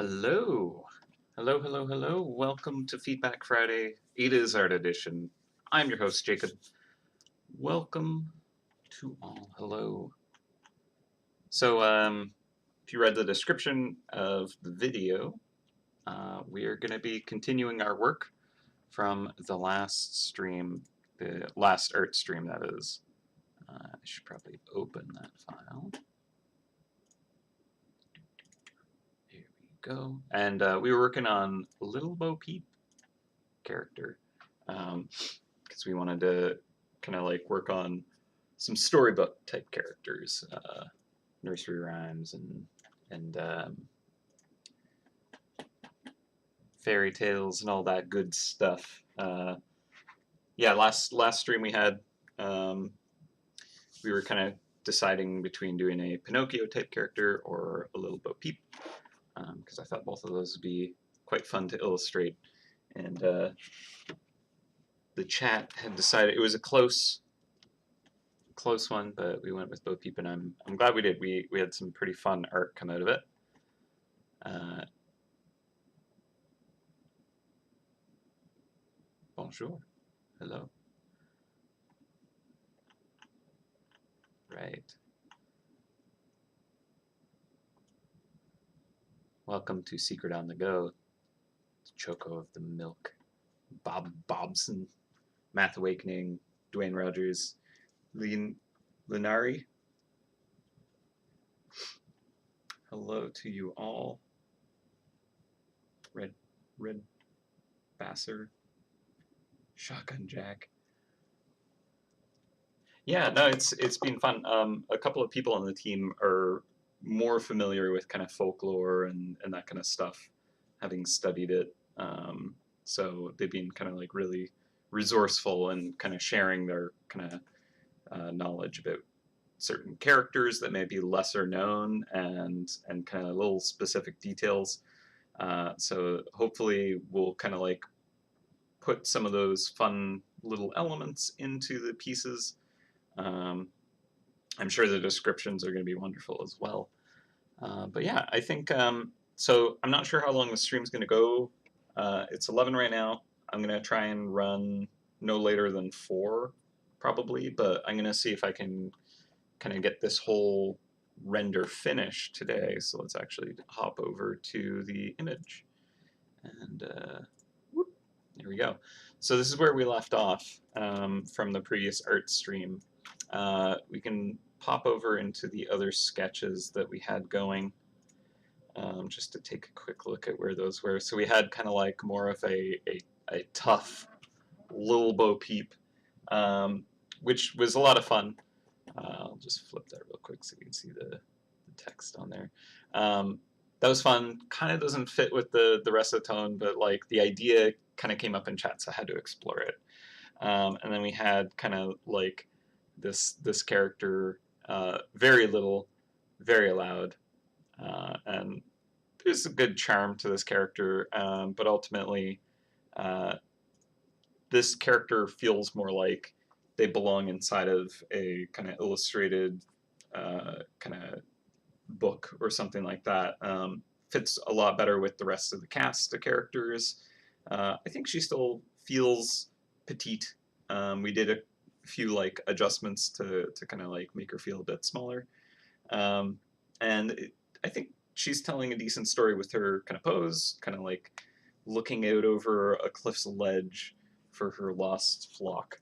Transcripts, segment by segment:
Hello. Hello, hello, hello. Welcome to Feedback Friday. Ada's Art Edition. I'm your host, Jacob. Welcome to all. Hello. So, if you read the description of the video, we are going to be continuing our work from the last stream, the last art stream, that is. I should probably open that file. Here we go. And we were working on Lil Bo Peep character because we wanted to kind of like work on some storybook type characters, nursery rhymes and fairy tales and all that good stuff. Yeah, last stream we had, we were kind of deciding between doing a Pinocchio type character or a Lil Bo Peep, because I thought both of those would be quite fun to illustrate. And the chat had decided it was a close one, but we went with Bo Peep, and I'm glad we did. We had some pretty fun art come out of it. Bonjour. Hello. Right. Welcome to Secret on the Go. Choco of the Milk. Bob Bobson. Math Awakening. Dwayne Rogers. Linari. Hello to you all. Red Basser. Shotgun Jack. Yeah, no, it's been fun. A couple of people on the team are more familiar with kind of folklore and that kind of stuff, having studied it. So they've been kind of like really resourceful and kind of sharing their kind of knowledge about certain characters that may be lesser known and kind of little specific details. So hopefully we'll kind of like put some of those fun little elements into the pieces. I'm sure the descriptions are going to be wonderful as well. But yeah, I think, so I'm not sure how long the stream's going to go. It's 11 right now. I'm going to try and run no later than 4, probably, but I'm going to see if I can kind of get this whole render finished today. So let's actually hop over to the image. And whoop, there we go. So this is where we left off from the previous art stream. We can pop over into the other sketches that we had going, just to take a quick look at where those were. So we had kind of like more of a tough Lil Bo Peep, which was a lot of fun. I'll just flip that real quick so you can see the text on there. That was fun. Kind of doesn't fit with the rest of the tone, but like the idea kind of came up in chat, so I had to explore it. And then we had kind of like this character, very little, very loud, and there's a good charm to this character, but ultimately this character feels more like they belong inside of a kind of illustrated kind of book or something like that. Fits a lot better with the rest of the cast of characters. I think she still feels petite. We did a few like adjustments to kind of like make her feel a bit smaller. I think she's telling a decent story with her kind of pose, kind of like looking out over a cliff's ledge for her lost flock.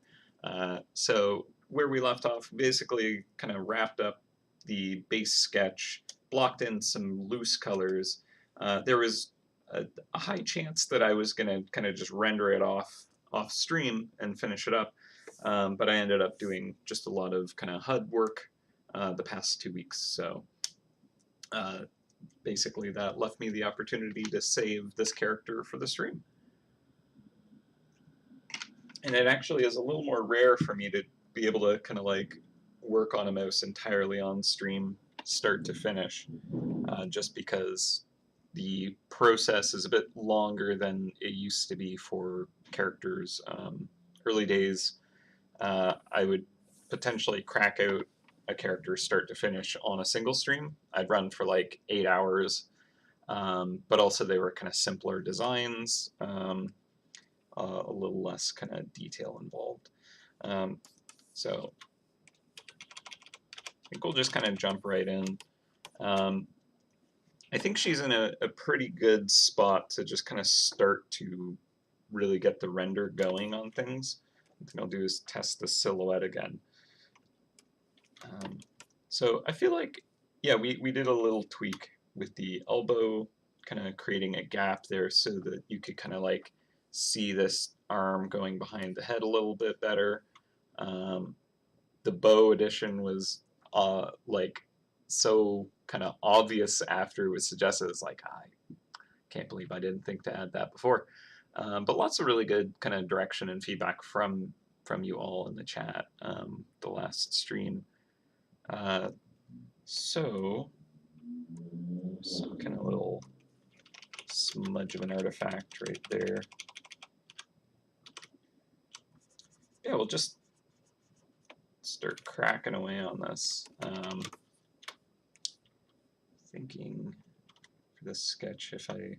So where we left off, basically kind of wrapped up the base sketch, blocked in some loose colors. There was a high chance that I was going to kind of just render it off stream and finish it up, but I ended up doing just a lot of kind of HUD work the past 2 weeks. So basically that left me the opportunity to save this character for the stream. And it actually is a little more rare for me to be able to kind of like work on a mouse entirely on stream, start to finish, just because the process is a bit longer than it used to be for characters. Early days, I would potentially crack out a character start to finish on a single stream. I'd run for like 8 hours, but also they were kind of simpler designs, a little less kind of detail involved. So I think we'll just kind of jump right in. I think she's in a pretty good spot to just kind of start to really get the render going on things. What I'll do is test the silhouette again. So I feel like, yeah, we did a little tweak with the elbow, kind of creating a gap there so that you could kind of like see this arm going behind the head a little bit better. The bow addition was like so kind of obvious after it was suggested. It's like, I can't believe I didn't think to add that before. But lots of really good kind of direction and feedback from you all in the chat the last stream. So some kind of little smudge of an artifact right there. Yeah, we'll just start cracking away on this. Thinking for this sketch, if I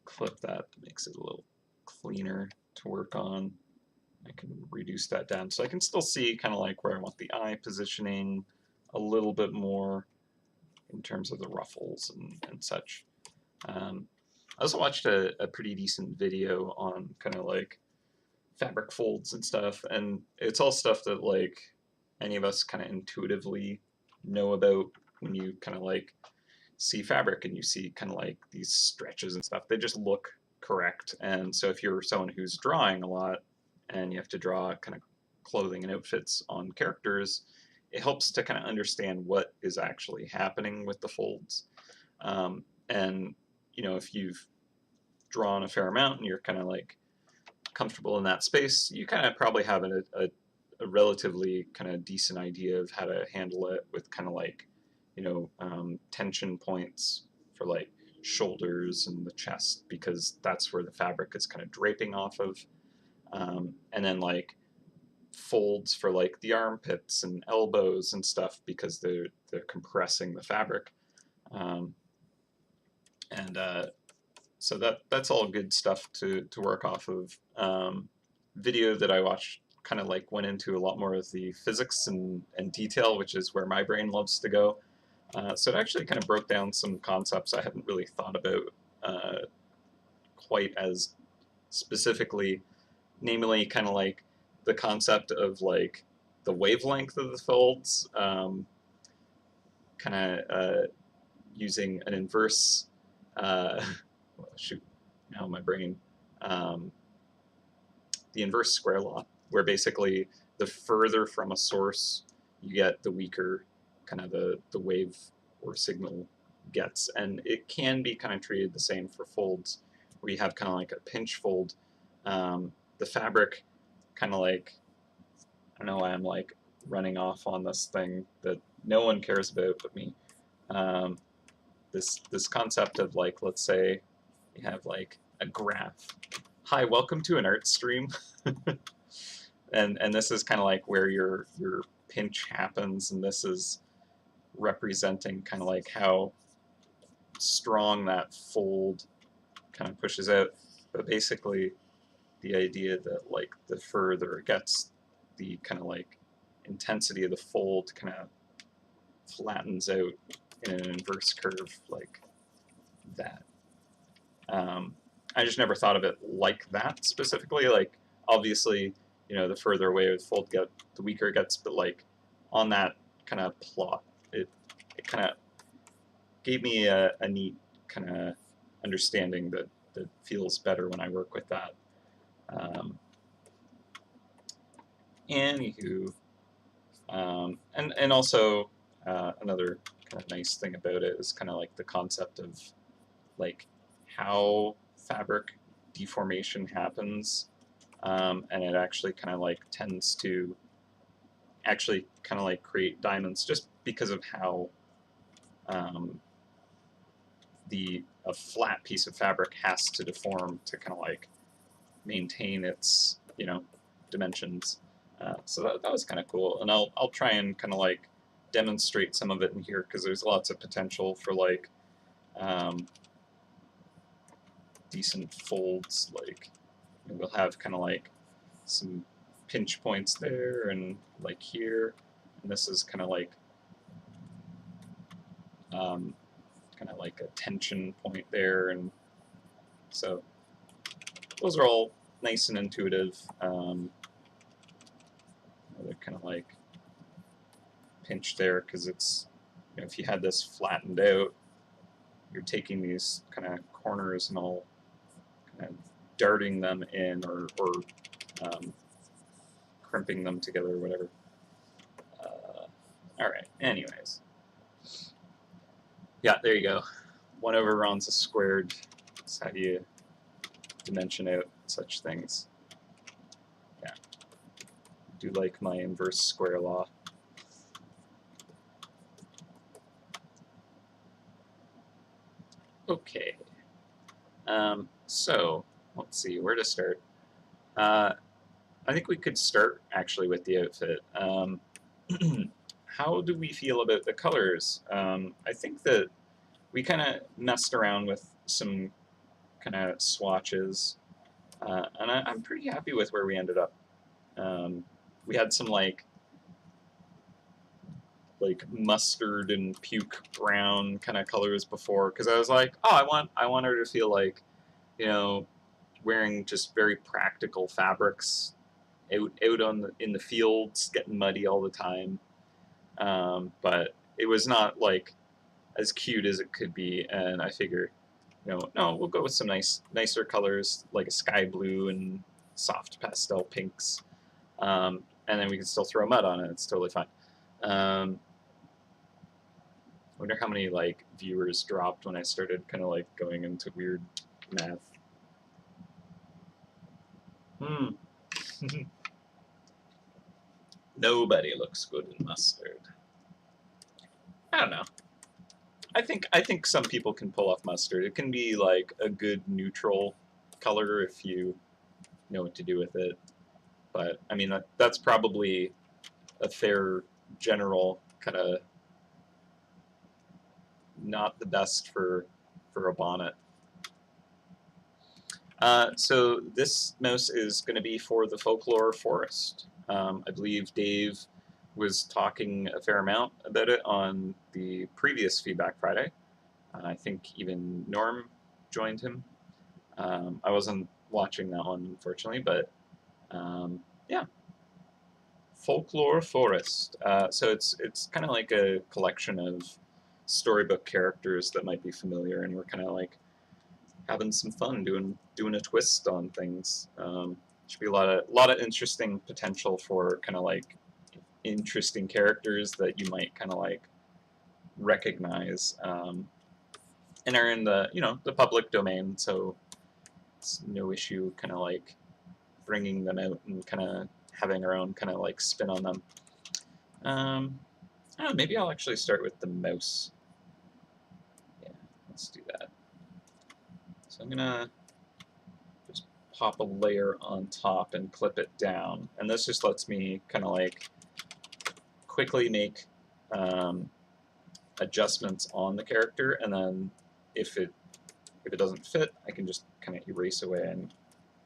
clip that makes it a little cleaner to work on. I can reduce that down so I can still see kind of like where I want the eye positioning a little bit more in terms of the ruffles and such. I also watched a pretty decent video on kind of like fabric folds and stuff, and it's all stuff that like any of us kind of intuitively know about when you kind of like see fabric and you see kind of like these stretches and stuff. They just look correct. And so if you're someone who's drawing a lot and you have to draw kind of clothing and outfits on characters, it helps to kind of understand what is actually happening with the folds. And you know, if you've drawn a fair amount and you're kind of like comfortable in that space, you kind of probably have a relatively kind of decent idea of how to handle it with kind of like, you know, tension points for like shoulders and the chest, because that's where the fabric is kind of draping off of. And then like folds for like the armpits and elbows and stuff, because they're compressing the fabric. So that's all good stuff to work off of. Video that I watched kind of like went into a lot more of the physics and detail, which is where my brain loves to go. So it actually kind of broke down some concepts I hadn't really thought about quite as specifically, namely kind of like the concept of like the wavelength of the folds, kind of using an inverse, shoot, now my brain, the inverse square law, where basically the further from a source you get, the weaker kind of the wave or signal gets. And it can be kind of treated the same for folds, where you have kind of like a pinch fold. The fabric kind of like, I don't know why I'm like running off on this thing that no one cares about but me. This concept of like, let's say you have like a graph. Hi, welcome to an art stream. and this is kind of like where your pinch happens, and this is representing kind of like how strong that fold kind of pushes out. But basically the idea that like the further it gets, the kind of like intensity of the fold kind of flattens out in an inverse curve like that. I just never thought of it like that specifically. Like obviously, you know, the further away the fold gets, the weaker it gets, but like on that kind of plot, it kind of gave me a neat kind of understanding that feels better when I work with that. Anywho, and also another kind of nice thing about it is kind of like the concept of like how fabric deformation happens, and it actually kind of like tends to actually kind of like create diamonds just because of how a flat piece of fabric has to deform to kind of like maintain its, you know, dimensions. So that was kind of cool, and I'll try and kind of like demonstrate some of it in here, because there's lots of potential for like decent folds. Like we'll have kind of like some pinch points there and like here, and this is kind of like a tension point there, and so those are all nice and intuitive. They're kind of like pinch there because it's, you know, if you had this flattened out, you're taking these kind of corners and all kind of darting them in or crimping them together or whatever. All right, anyways. Yeah, there you go. 1 over Ron's squared. That's how you dimension out such things. Yeah. Do like my inverse square law. Okay. So, let's see, where to start. I think we could start actually with the outfit. How do we feel about the colors? I think that we kind of messed around with some kind of swatches, and I'm pretty happy with where we ended up. We had some like mustard and puke brown kind of colors before, because I was like, oh, I want her to feel like, you know, wearing just very practical fabrics out in the fields, getting muddy all the time. But it was not like as cute as it could be, and I figured, you know, no, we'll go with some nicer colors like a sky blue and soft pastel pinks, and then we can still throw mud on it. It's totally fine. I wonder how many like viewers dropped when I started kind of like going into weird math. Nobody looks good in mustard. I don't know. I think some people can pull off mustard. It can be like a good neutral color if you know what to do with it. But I mean that's probably a fair general kind of not the best for a bonnet. So this mouse is going to be for the folklore forest. I believe Dave was talking a fair amount about it on the previous Feedback Friday. I think even Norm joined him. I wasn't watching that one, unfortunately, but yeah. Folklore Forest. So it's kind of like a collection of storybook characters that might be familiar, and we're kind of like having some fun doing a twist on things. Should be a lot of interesting potential for kind of like interesting characters that you might kind of like recognize, and are in the, you know, the public domain, so it's no issue kind of like bringing them out and kind of having our own kind of like spin on them. I don't know, maybe I'll actually start with the mouse. Yeah, let's do that. So I'm gonna just pop a layer on top and clip it down, and this just lets me kind of like quickly make adjustments on the character, and then if it doesn't fit, I can just kind of erase away and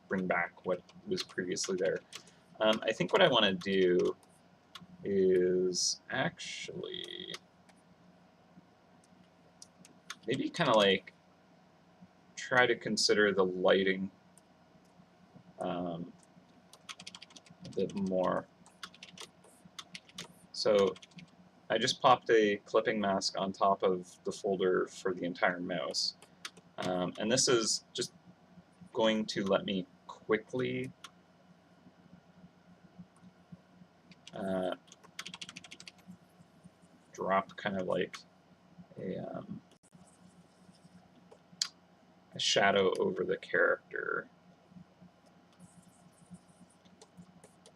bring back what was previously there. I think what I want to do is actually maybe kind of like try to consider the lighting a bit more. So I just popped a clipping mask on top of the folder for the entire mouse, and this is just going to let me quickly drop kind of like a shadow over the character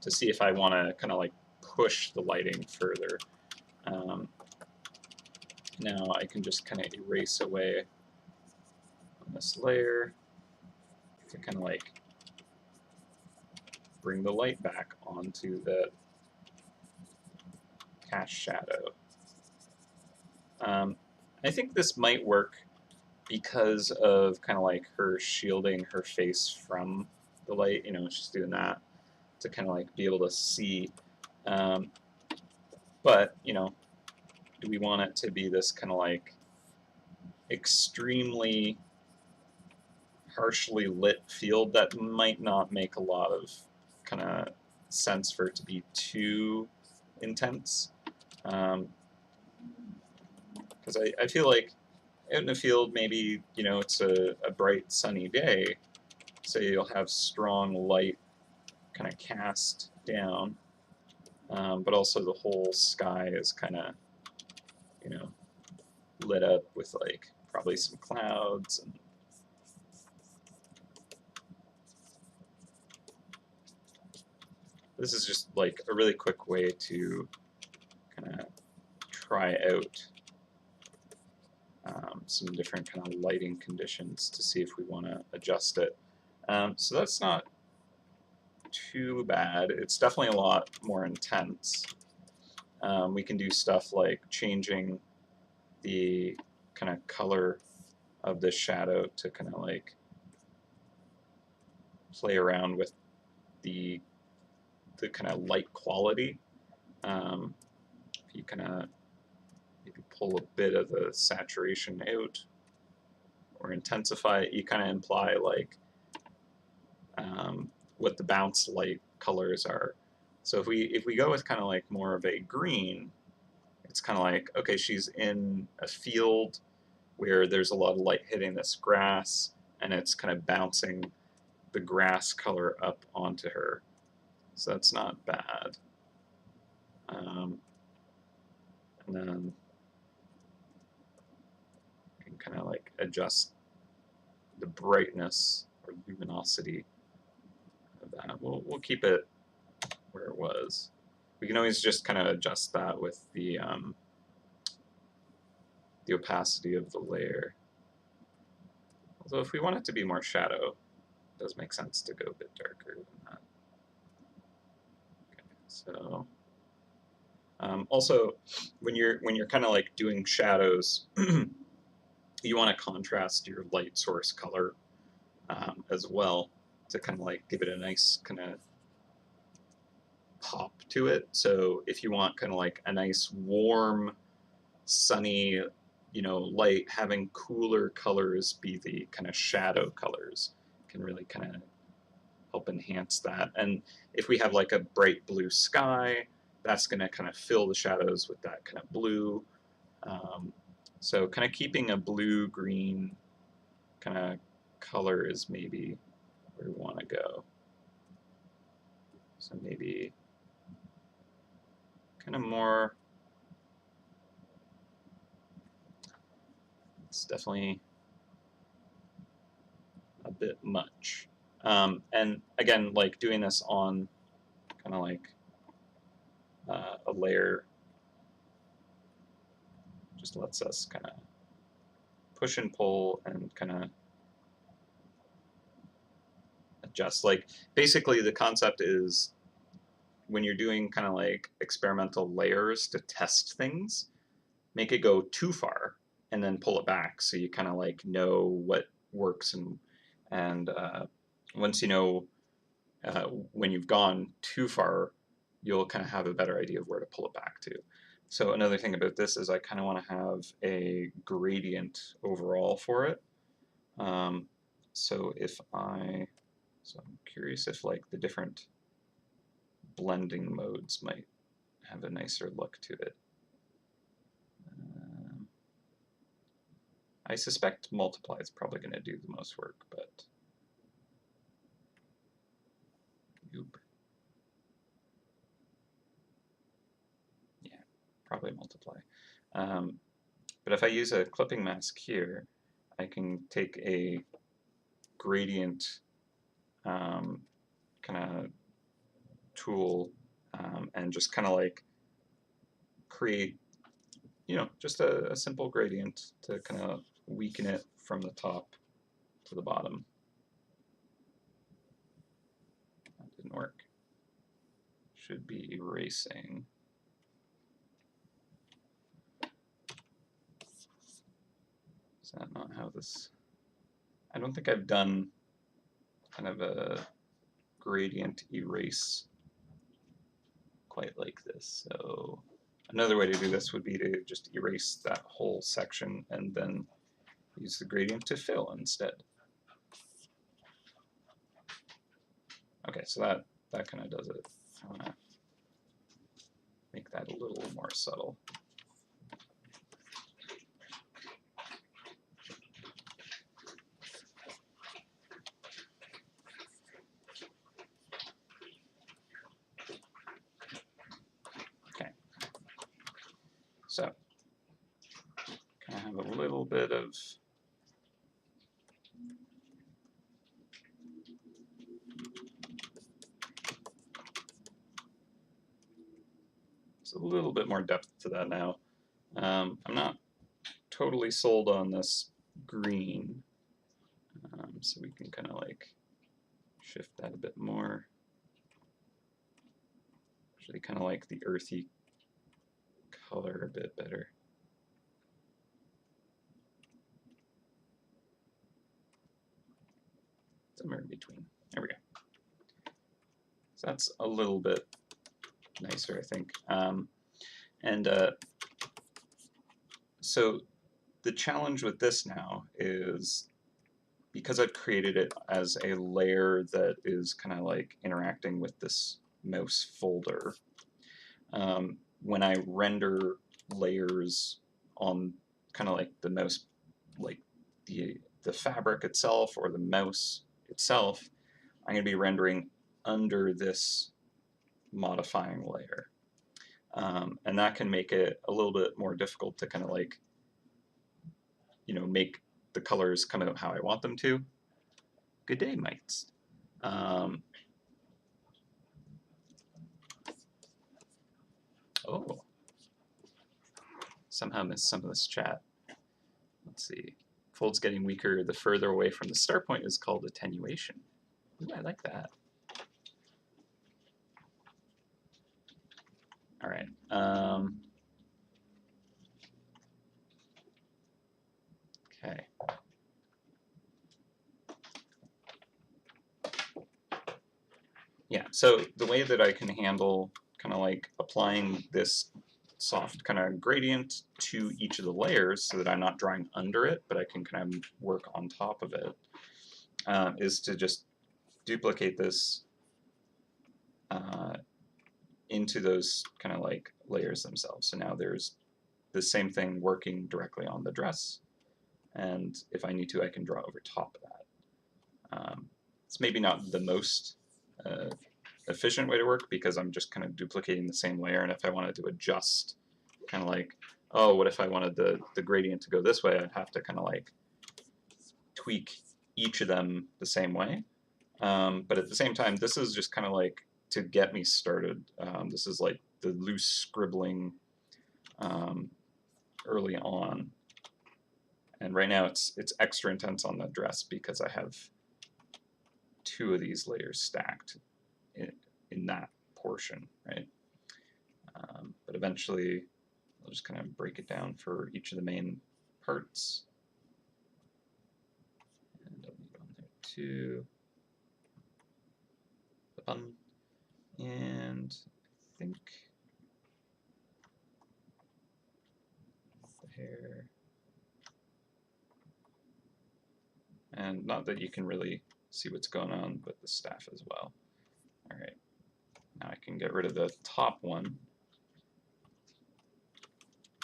to see if I want to kind of like push the lighting further. Now I can just kind of erase away on this layer to kind of like bring the light back onto the cast shadow. I think this might work because of kind of like her shielding her face from the light, you know, she's doing that to kind of like be able to see. Um, but, you know, do we want it to be this kind of like extremely harshly lit field? That might not make a lot of kind of sense for it to be too intense. Because I feel like out in the field, maybe, you know, it's a bright sunny day, so you'll have strong light kind of cast down, but also the whole sky is kind of, you know, lit up with like probably some clouds. And this is just like a really quick way to kind of try out some different kind of lighting conditions to see if we want to adjust it. So that's not too bad. It's definitely a lot more intense. We can do stuff like changing the kind of color of the shadow to kind of like play around with the kind of light quality. If you kind of maybe pull a bit of the saturation out or intensify it, you kind of imply like what the bounce light colors are. So if we go with kind of like more of a green, it's kind of like, okay, she's in a field where there's a lot of light hitting this grass, and it's kind of bouncing the grass color up onto her. So that's not bad. And then you can kind of like adjust the brightness or luminosity of that. We'll keep it where it was. We can always just kind of adjust that with the opacity of the layer. Although if we want it to be more shadow, it does make sense to go a bit darker than that. Okay, so also when you're kind of like doing shadows, you want to contrast your light source color as well to kind of like give it a nice kind of pop to it. So if you want kind of like a nice warm, sunny, you know, light, having cooler colors be the kind of shadow colors can really kind of help enhance that. And if we have like a bright blue sky, that's going to kind of fill the shadows with that kind of blue. So kind of keeping a blue-green kind of color is maybe where we want to go. So maybe kind of more, it's definitely a bit much. And again, like doing this on kind of like a layer just lets us kind of push and pull and kind of adjust. Like basically the concept is when you're doing kind of like experimental layers to test things, make it go too far and then pull it back so you kind of like know what works. And once you know when you've gone too far, you'll kind of have a better idea of where to pull it back to. So another thing about this is I kind of want to have a gradient overall for it. So I'm curious if like the different blending modes might have a nicer look to it. I suspect multiply is probably going to do the most work, but Oop. Yeah, probably multiply. But if I use a clipping mask here, I can take a gradient kind of tool and just kind of like create, you know, just a simple gradient to kind of weaken it from the top to the bottom. That didn't work. Should be erasing. Is that not how this... I don't think I've done kind of a gradient erase quite like this. So another way to do this would be to just erase that whole section and then use the gradient to fill instead. Okay, so that kind of does it. I want to make that a little more subtle. Okay, so kind of have a little bit of a little bit more depth to that now. I'm not totally sold on this green, so we can kind of like shift that a bit more. Actually kind of like the earthy color a bit better. Somewhere in between. There we go. So that's a little bit nicer, I think. So the challenge with this now is, because I've created it as a layer that is kind of like interacting with this mouse folder, when I render layers on kind of like the mouse, like the fabric itself or the mouse itself, I'm going to be rendering under this modifying layer. And that can make it a little bit more difficult to kind of like, you know, make the colors come out how I want them to. Good day, mates. Oh, somehow missed some of this chat. Let's see. Fold's getting weaker the further away from the start point is called attenuation. Ooh, I like that. All right. Okay. Yeah, so the way that I can handle kind of like applying this soft kind of gradient to each of the layers so that I'm not drawing under it, but I can kind of work on top of it, is to just duplicate this into those kind of like layers themselves. So now there's the same thing working directly on the dress, and if I need to, I can draw over top of that. It's maybe not the most efficient way to work because I'm just kind of duplicating the same layer, and if I wanted to adjust, kind of like, oh, what if I wanted the gradient to go this way, I'd have to kind of like tweak each of them the same way. But at the same time, this is just kind of like to get me started. This is like the loose scribbling early on. And right now it's extra intense on the dress because I have two of these layers stacked in that portion, right? But eventually I'll just kind of break it down for each of the main parts. And I'll leave it on there too. The bun. And I think the hair. And not that you can really see what's going on with the staff as well. All right, now I can get rid of the top one,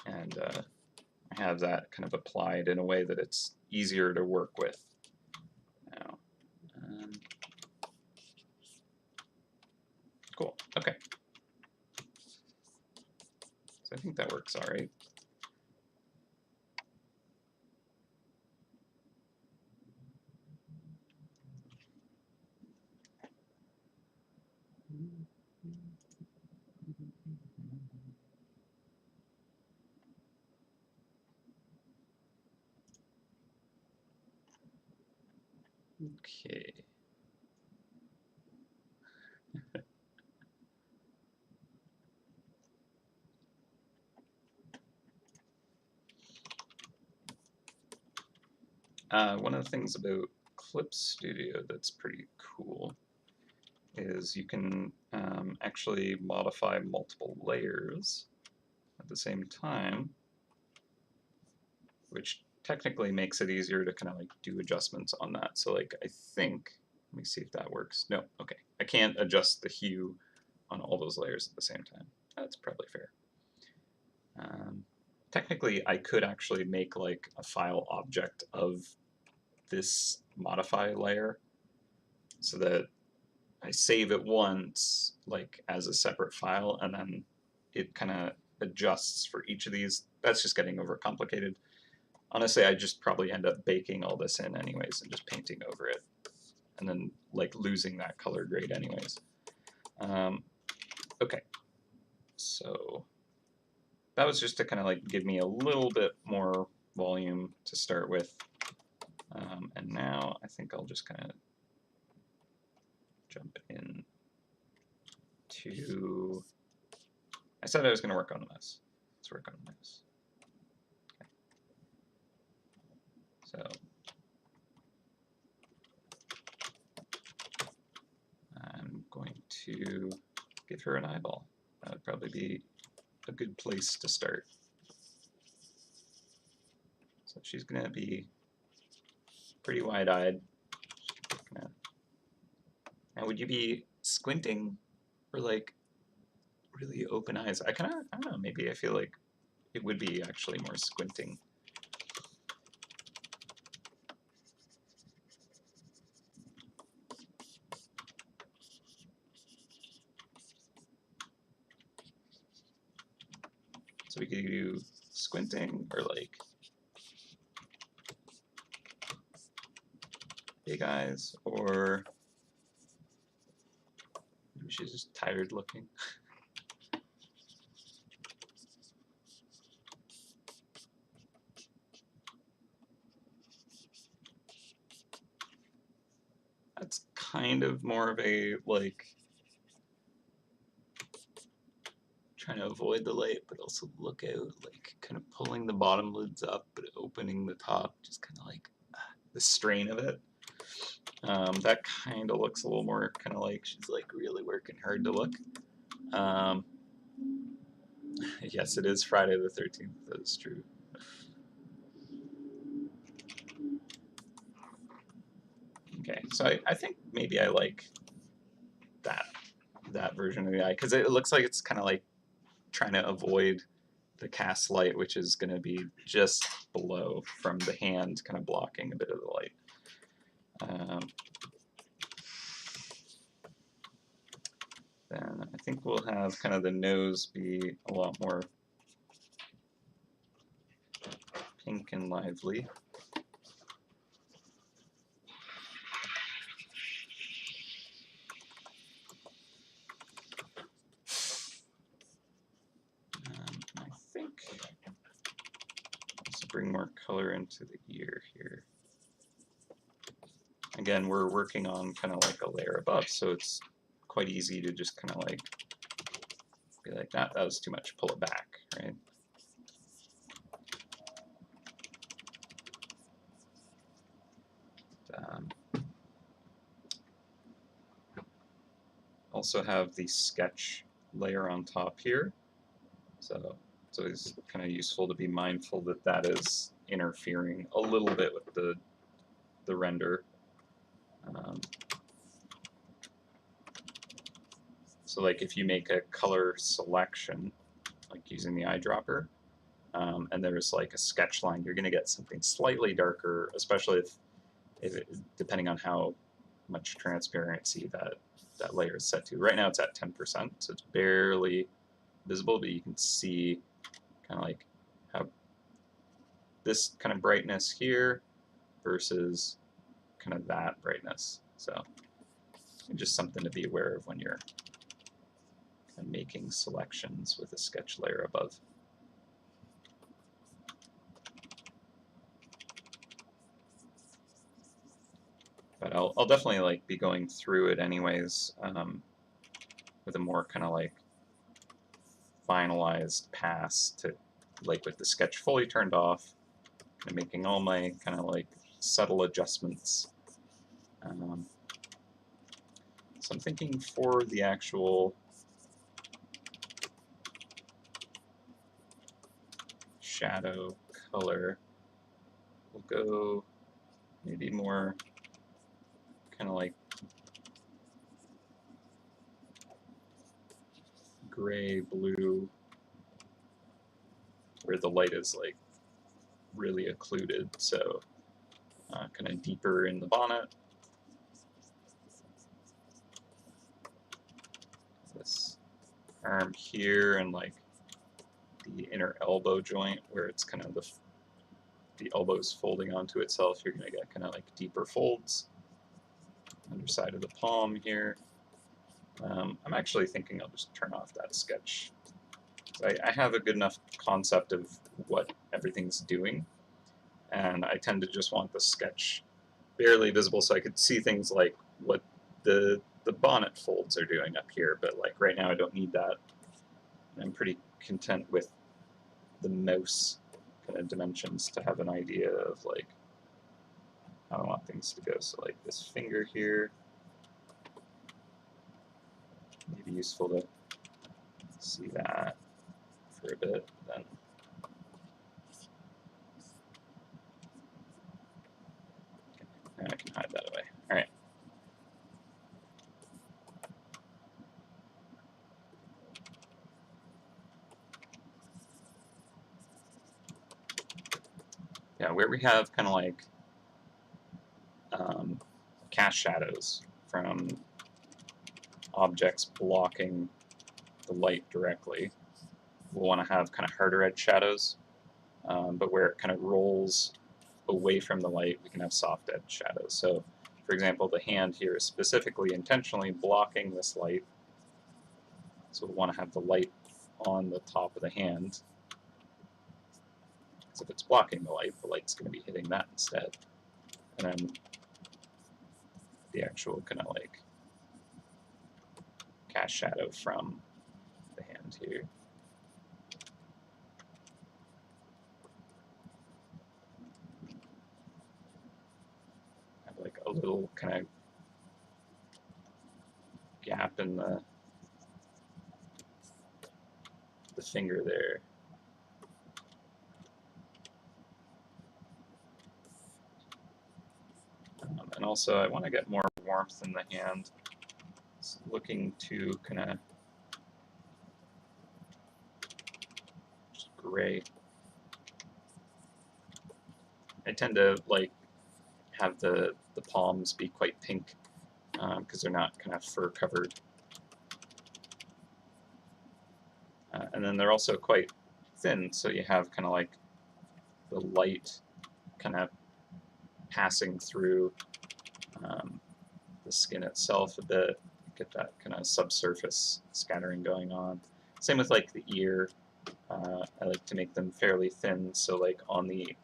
and I have that kind of applied in a way that it's easier to work with now. Cool, okay. So I think that works all right. Okay. One of the things about Clip Studio that's pretty cool is you can actually modify multiple layers at the same time, which technically makes it easier to kind of like do adjustments on that. So like I think, let me see if that works. No, okay. I can't adjust the hue on all those layers at the same time. That's probably fair. Technically, I could actually make like a file object of this modify layer so that I save it once like as a separate file, and then it kind of adjusts for each of these. That's just getting overcomplicated. Honestly, I just probably end up baking all this in anyways and just painting over it, and then like losing that color grade anyways. Okay, so that was just to kind of like give me a little bit more volume to start with. And now I think I'll just kind of jump in to, I said I was going to work on this. Let's work on this. Okay. So I'm going to give her an eyeball. That would probably be a good place to start. So she's going to be pretty wide-eyed. Now, would you be squinting or like really open eyes? I don't know, maybe I feel like it would be actually more squinting. So we could do squinting or like big eyes, or maybe she's just tired looking. That's kind of more of a like trying to avoid the light, but also look out, like kind of pulling the bottom lids up, but opening the top, just kind of like the strain of it. That kind of looks a little more kind of like she's like really working hard to look. Yes, it is Friday the 13th. That is true. Okay, so I think maybe I like that version of the eye because it looks like it's kind of like trying to avoid the cast light, which is going to be just below from the hand, kind of blocking a bit of the light. Then I think we'll have kind of the nose be a lot more pink and lively. I think let's bring more color into the ear here. Again, we're working on kind of like a layer above, so it's quite easy to just kind of like be like, that was too much, pull it back, right? Also have the sketch layer on top here, so it's kind of useful to be mindful that that is interfering a little bit with the render. So like if you make a color selection, like using the eyedropper, and there's like a sketch line, you're going to get something slightly darker, especially if it, depending on how much transparency that layer is set to. Right now it's at 10%, so it's barely visible, but you can see kind of like how this kind of brightness here versus kind of that brightness. So just something to be aware of when you're kind of making selections with a sketch layer above. But I'll definitely like be going through it anyways with a more kind of like finalized pass to like with the sketch fully turned off, and making all my kind of like subtle adjustments. So I'm thinking for the actual shadow color, we'll go maybe more kind of like gray, blue, where the light is like really occluded, so kind of deeper in the bonnet. This arm here and like the inner elbow joint where it's kind of the elbow's folding onto itself, you're going to get kind of like deeper folds. Underside of the palm here. I'm actually thinking I'll just turn off that sketch. I have a good enough concept of what everything's doing, and I tend to just want the sketch barely visible so I could see things like what the bonnet folds are doing up here, but like right now I don't need that. I'm pretty content with the mouse kind of dimensions to have an idea of like how I want things to go. So like this finger here, may be useful to see that for a bit, then I can hide that away. All right. Yeah, where we have kind of like cast shadows from objects blocking the light directly, we'll want to have kind of harder edge shadows, but where it kind of rolls away from the light, we can have soft edge shadows. So, for example, the hand here is specifically intentionally blocking this light, so we want to have the light on the top of the hand. Because if it's blocking the light's going to be hitting that instead. And then the actual kind of like cast shadow from the hand here. Have like a little kind of gap in the finger there. And also I want to get more warmth in the hand. It's looking to kind of just gray. I tend to like have the palms be quite pink because they're not kind of fur covered. And then they're also quite thin, so you have kind of like the light kind of passing through the skin itself a bit, get that kind of subsurface scattering going on. Same with like the ear. I like to make them fairly thin, so like on the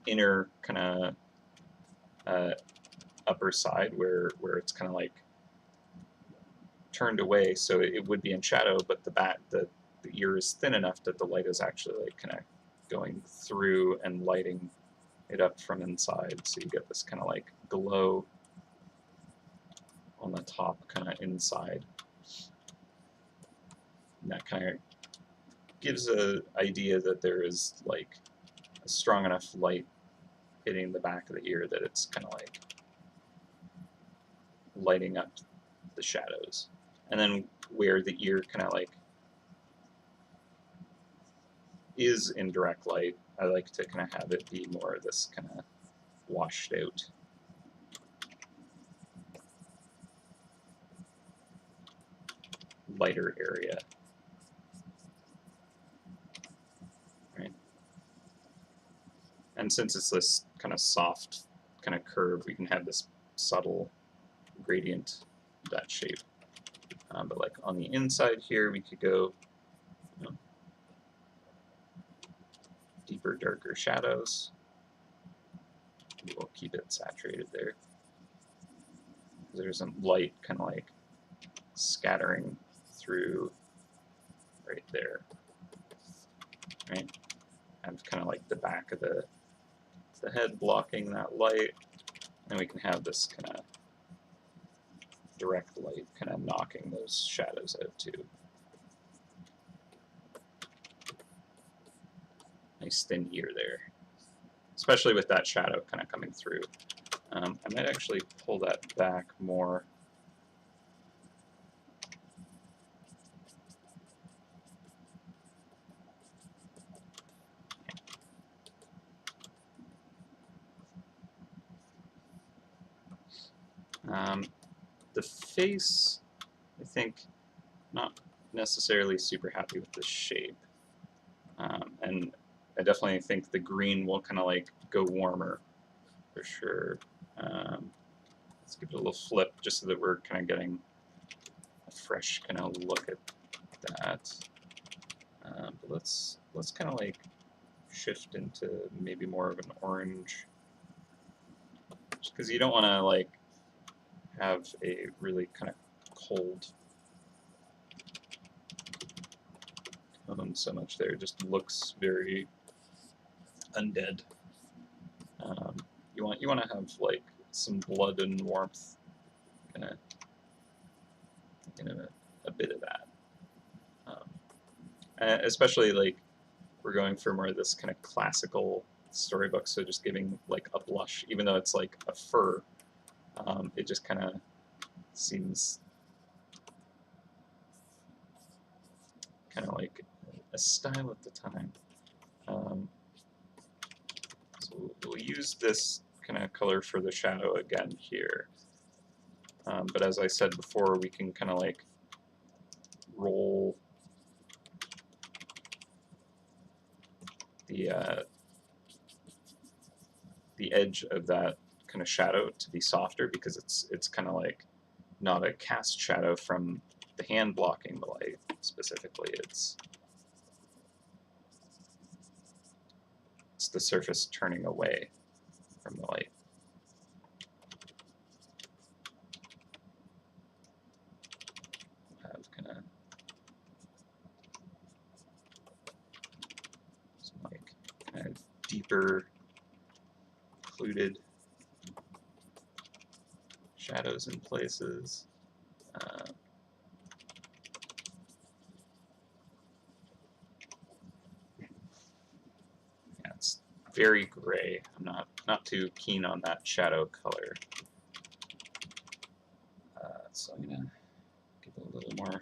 inner kind of upper side where it's kind of like turned away, so it would be in shadow, but the ear is thin enough that the light is actually like kind of going through and lighting it up from inside, so you get this kind of like glow on the top kind of inside. And that kind of gives an idea that there is like a strong enough light hitting the back of the ear that it's kind of like lighting up the shadows. And then where the ear kind of like is in direct light, I like to kind of have it be more of this kind of washed out. Lighter area. Right? And since it's this kind of soft kind of curve, we can have this subtle gradient of that shape. But like on the inside here, we could go deeper, darker shadows. We'll keep it saturated there. There's some light kind of like scattering through right there. Right? And kind of like the back of the the head blocking that light, and we can have this kind of direct light kind of knocking those shadows out too. Nice thin ear there, especially with that shadow kind of coming through. I might actually pull that back more. The face, I think, not necessarily super happy with the shape. And I definitely think the green will kind of like go warmer for sure. Let's give it a little flip just so that we're kind of getting a fresh kind of look at that. But let's kind of like shift into maybe more of an orange, just because you don't want to like have a really kind of cold tone so much there. It just looks very undead. You want to have like some blood and warmth, kind of, a bit of that. Especially like we're going for more of this kind of classical storybook, so just giving like a blush, even though it's like a fur, it just kind of seems kind of like a style at the time. So we'll use this kind of color for the shadow again here. But as I said before, we can kind of like roll the edge of that kind of shadow to be softer, because it's kind of like not a cast shadow from the hand blocking the light specifically. It's the surface turning away from the light. Have kind of some like kind of deeper occluded shadows in places. Yeah, it's very gray. I'm not too keen on that shadow color. So I'm gonna give it a little more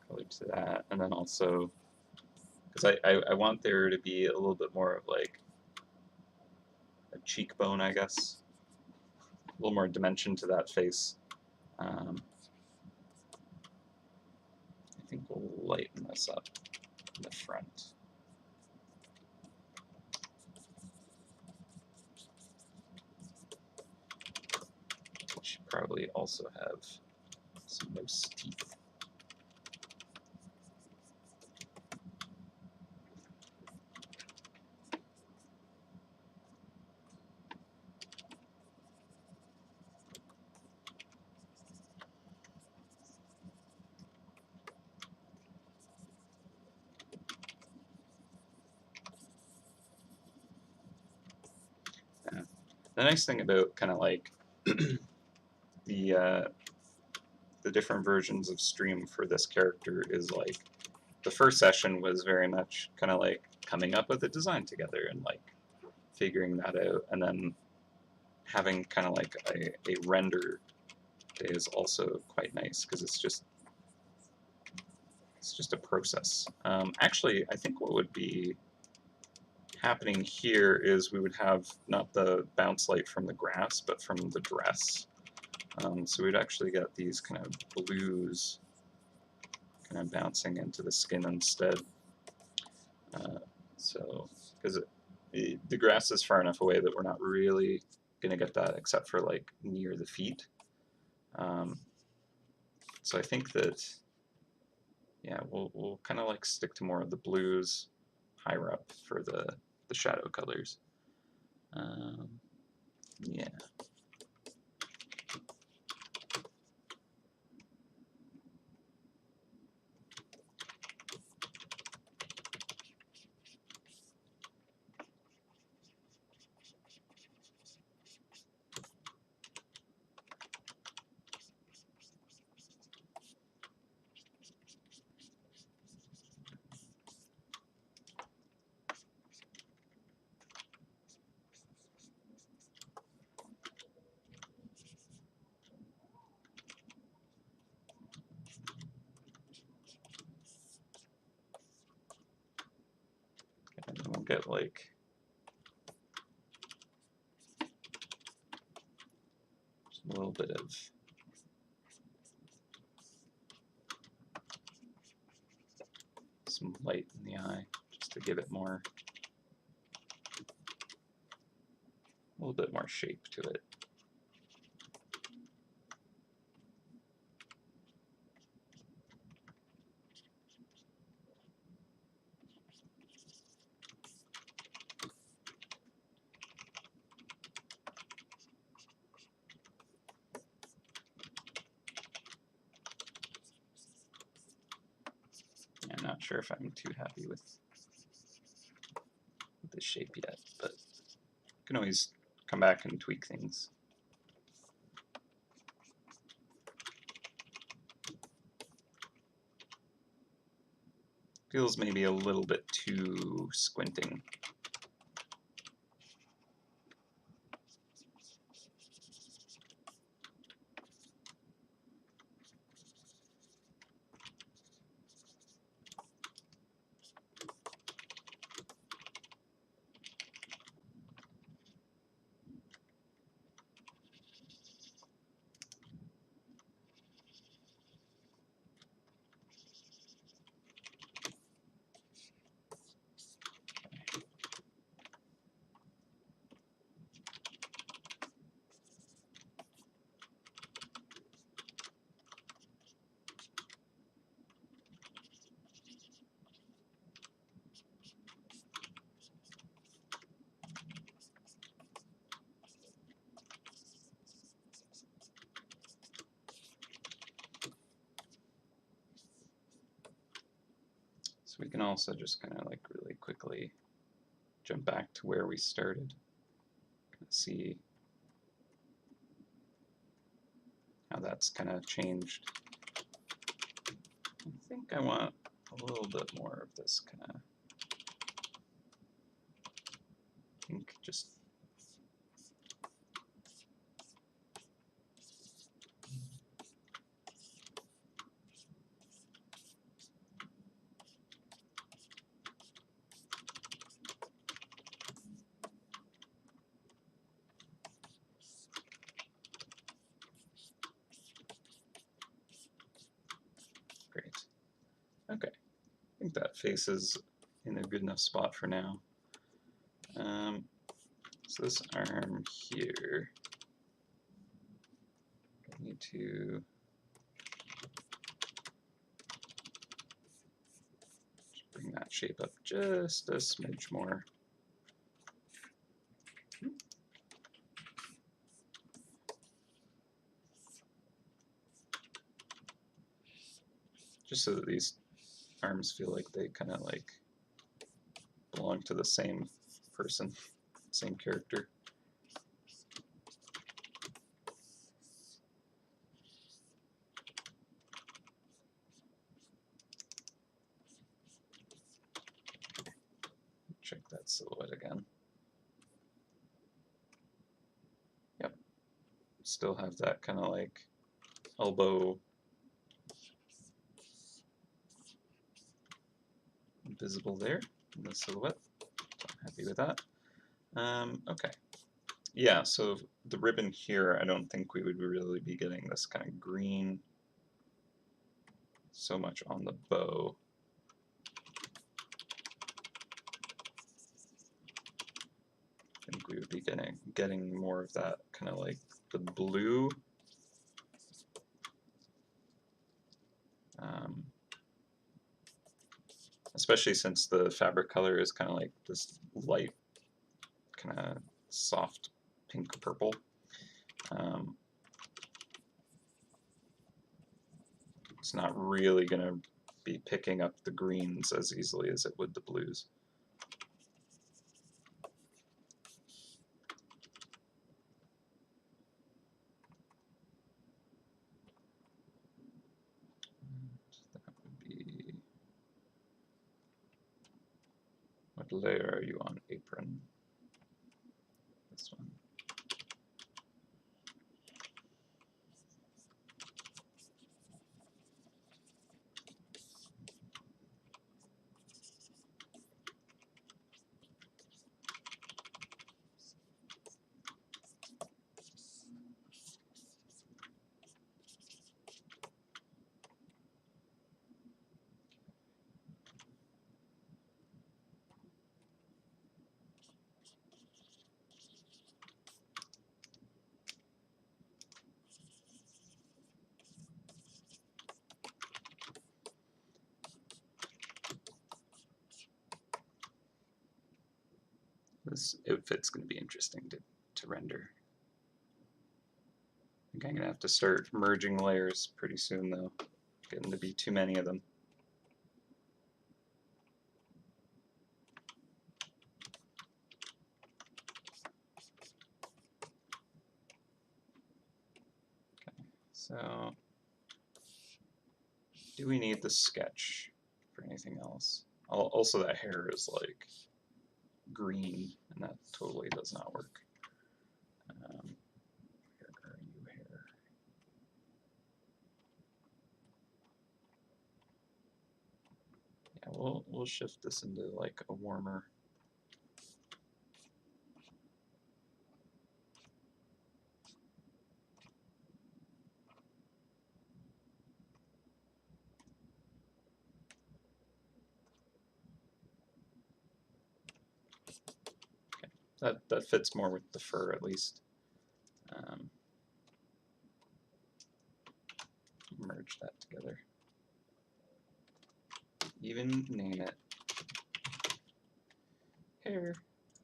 color to that, and then also, because I want there to be a little bit more of like a cheekbone, I guess, a little more dimension to that face. I think we'll lighten this up in the front. Should probably also have some moose teeth. The nice thing about kind of like the different versions of Stream for this character is like the first session was very much kind of like coming up with a design together and like figuring that out, and then having kind of like a render day is also quite nice, because it's just a process. Actually, I think what would be happening here is we would have not the bounce light from the grass, but from the dress. So we'd actually get these kind of blues kind of bouncing into the skin instead. So, because the grass is far enough away that we're not really going to get that except for like near the feet. So I think that, yeah, we'll kind of like stick to more of the blues higher up for the shadow colors. Yeah. get like a little bit of some light in the eye, just to give it more, a little bit more shape to it. I'm not sure if I'm too happy with the shape yet, but you can always come back and tweak things. Feels maybe a little bit too squinting. So we can also just kind of like really quickly jump back to where we started. See how that's kind of changed. I think I want a little bit more of this kind of pink, just great. Okay, I think that face is in a good enough spot for now. So this arm here, I need to bring that shape up just a smidge more. Just so that these arms feel like they kind of like belong to the same person, same character. Check that silhouette again. Yep, still have that kind of like elbow visible there in the silhouette. So I'm happy with that. Okay, yeah, so the ribbon here, I don't think we would really be getting this kind of green so much on the bow. I think we would be getting more of that kind of like the blue. Especially since the fabric color is kind of like this light, kind of soft pink purple. It's not really going to be picking up the greens as easily as it would the blues. That would be, what layer are you on? Apron. This one. This outfit's going to be interesting to render. I think I'm going to have to start merging layers pretty soon, though. Getting to be too many of them. Okay, so do we need the sketch for anything else? Also, that hair is like green, and that totally does not work. Where are you, hair? Yeah, we'll shift this into like a warmer. Okay, that fits more with the fur at least. Merge that together. Even name it hair.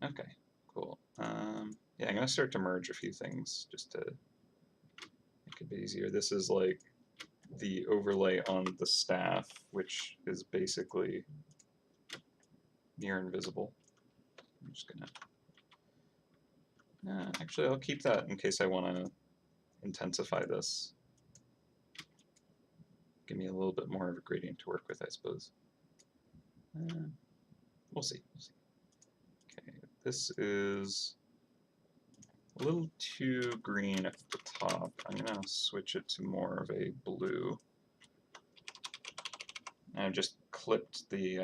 Okay, cool. Yeah, I'm gonna start to merge a few things just to make it a bit easier. This is like the overlay on the staff, which is basically near invisible. I'm just gonna. Actually, I'll keep that in case I want to intensify this. Give me a little bit more of a gradient to work with, I suppose. We'll see. Okay, this is a little too green at the top. I'm going to switch it to more of a blue. And I've just clipped the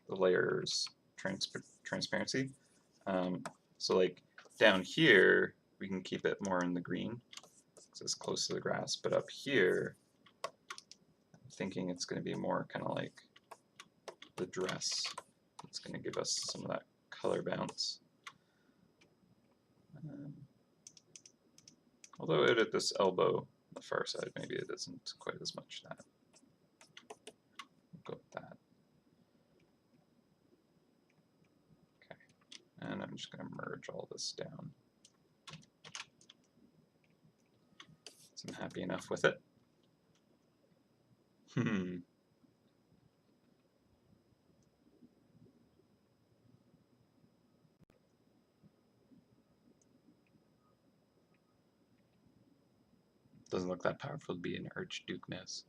layers transparency. So like down here, we can keep it more in the green, because it's close to the grass. But up here, I'm thinking it's going to be more kind of like the dress. It's going to give us some of that color bounce. Although out at this elbow, on the far side, maybe it isn't quite as much that. We'll go with that. Okay, and I'm just going to merge all this down. So I'm happy enough with it. Doesn't look that powerful to be an Archduke mouse.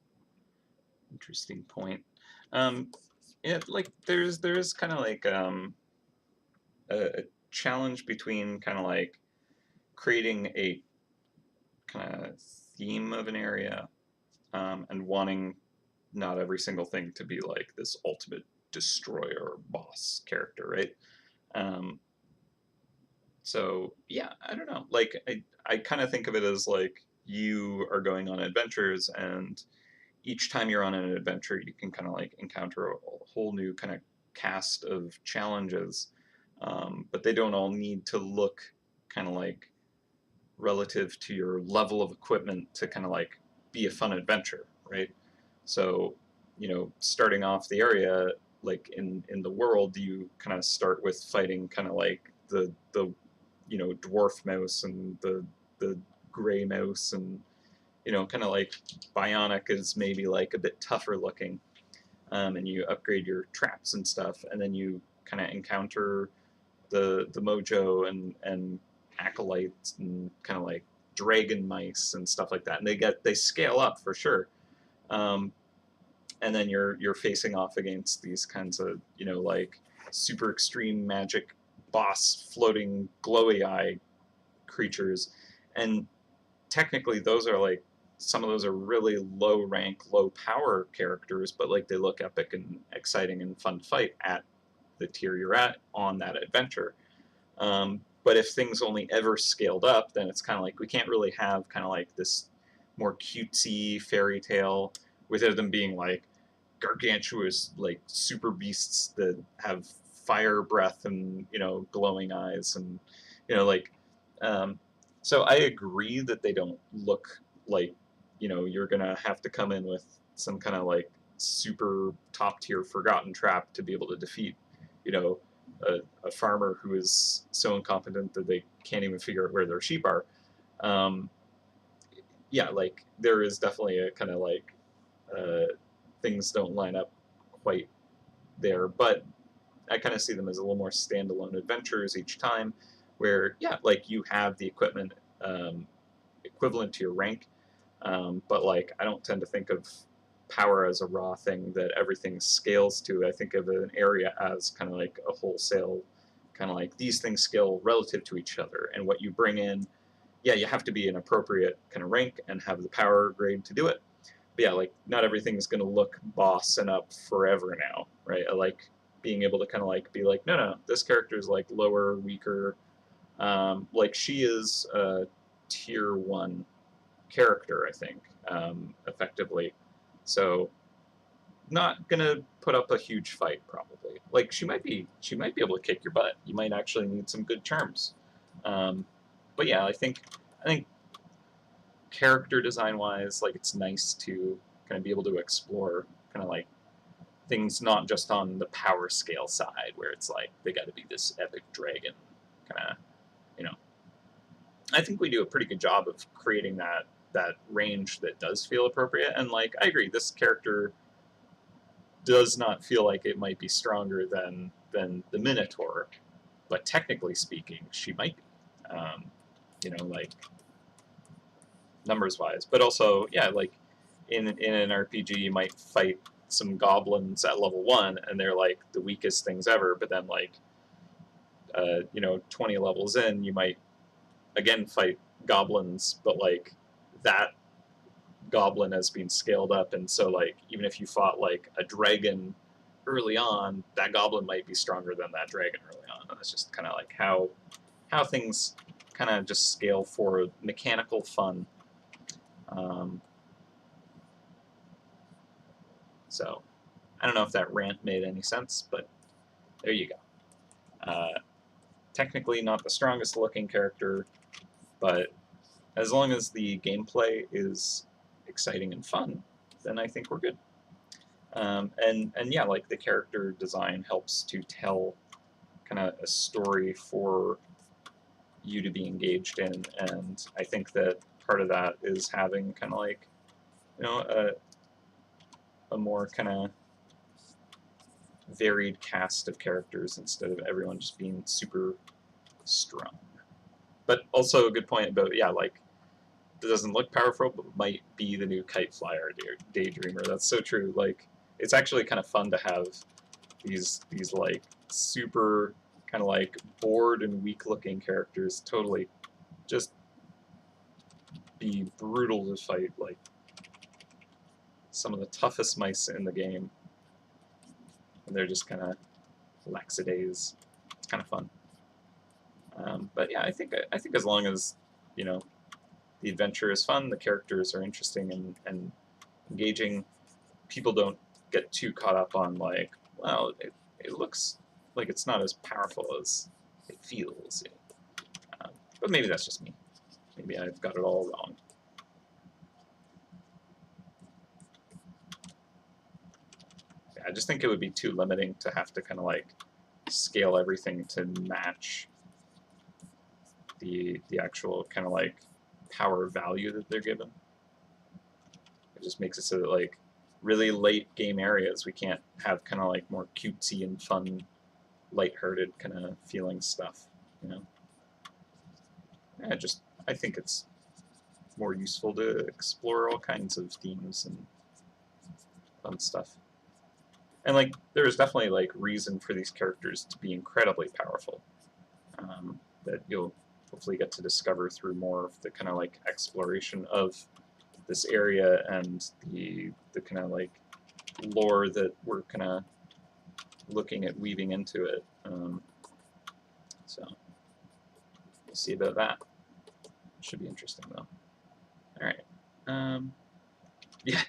Interesting point. Like there's kind of like a challenge between kind of like creating a kind of theme of an area and wanting not every single thing to be like this ultimate destroyer boss character, right? So yeah, I don't know. Like I kind of think of it as like you are going on adventures, and each time you're on an adventure, you can kind of like encounter a whole new kind of cast of challenges, but they don't all need to look kind of like relative to your level of equipment to kind of like be a fun adventure, right? So, you know, starting off the area, like in the world, you kind of start with fighting kind of like the you know, dwarf mouse and the gray mouse, and you know, kind of like Bionic is maybe like a bit tougher looking, and you upgrade your traps and stuff, and then you kind of encounter the Mojo and acolytes and kind of like dragon mice and stuff like that, and they scale up for sure. And then you're facing off against these kinds of, you know, like super extreme magic boss floating glowy eye creatures, and technically those are like, some of those are really low rank, low power characters, but like they look epic and exciting and fun to fight at the tier you're at on that adventure. But if things only ever scaled up, then it's kind of like we can't really have kind of like this more cutesy fairy tale without them being like gargantuous like super beasts that have fire breath and, you know, glowing eyes, and you know, like so I agree that they don't look like, you know, you're gonna have to come in with some kind of like super top tier forgotten trap to be able to defeat, you know, a farmer who is so incompetent that they can't even figure out where their sheep are. Um, yeah, like there is definitely a kind of like things don't line up quite there, but I kind of see them as a little more standalone adventures each time, where yeah, like you have the equipment um, equivalent to your rank, but like I don't tend to think of power as a raw thing that everything scales to. I think of an area as kind of like a wholesale, kind of like these things scale relative to each other, and what you bring in, yeah, you have to be an appropriate kind of rank and have the power grade to do it. But yeah, like not everything's going to look boss and up forever now, right? I like being able to kind of like be like, no, no, this character is like lower, weaker. Like she is a tier 1 character, I think, effectively. So not gonna put up a huge fight probably. Like she might be able to kick your butt. You might actually need some good terms. Um, but yeah, I think character design wise, like it's nice to kind of be able to explore kind of like things not just on the power scale side where it's like they got to be this epic dragon kind of, you know. I think we do a pretty good job of creating that range that does feel appropriate. And like I agree, this character does not feel like it might be stronger than the Minotaur, but technically speaking, she might be. Like numbers wise, but also yeah, like in an RPG, you might fight some goblins at level 1, and they're like the weakest things ever. But then like 20 levels in, you might again fight goblins, but like that goblin has been scaled up, and so like even if you fought like a dragon early on, that goblin might be stronger than that dragon early on. And that's just kind of like how things kind of just scale for mechanical fun. Um, so I don't know if that rant made any sense, but there you go. Technically not the strongest looking character, but as long as the gameplay is exciting and fun, then I think we're good. And yeah, like the character design helps to tell kind of a story for you to be engaged in, and I think that part of that is having kind of like a more kind of varied cast of characters instead of everyone just being super strong. But also a good point about yeah, like it doesn't look powerful, but might be the new kite flyer daydreamer. That's so true. Like it's actually kind of fun to have these like super kind of like bored and weak looking characters totally just be brutal to fight, like some of the toughest mice in the game, and they're just kind of laxadays. It's kind of fun. But yeah, I think as long as the adventure is fun, the characters are interesting and engaging, people don't get too caught up on like, well, it looks like it's not as powerful as it feels. But maybe that's just me. Maybe I've got it all wrong. Yeah, I just think it would be too limiting to have to kind of like scale everything to match the actual kind of like power value that they're given. It just makes it so that like really late game areas we can't have kind of like more cutesy and fun, lighthearted kind of feeling stuff. I think it's more useful to explore all kinds of themes and fun stuff. And like there is definitely like reason for these characters to be incredibly powerful, that you'll hopefully get to discover through more of the kind of like exploration of this area and the kind of like lore that we're kind of looking at weaving into it. So we'll see about that. Should be interesting though. All right. Yeah,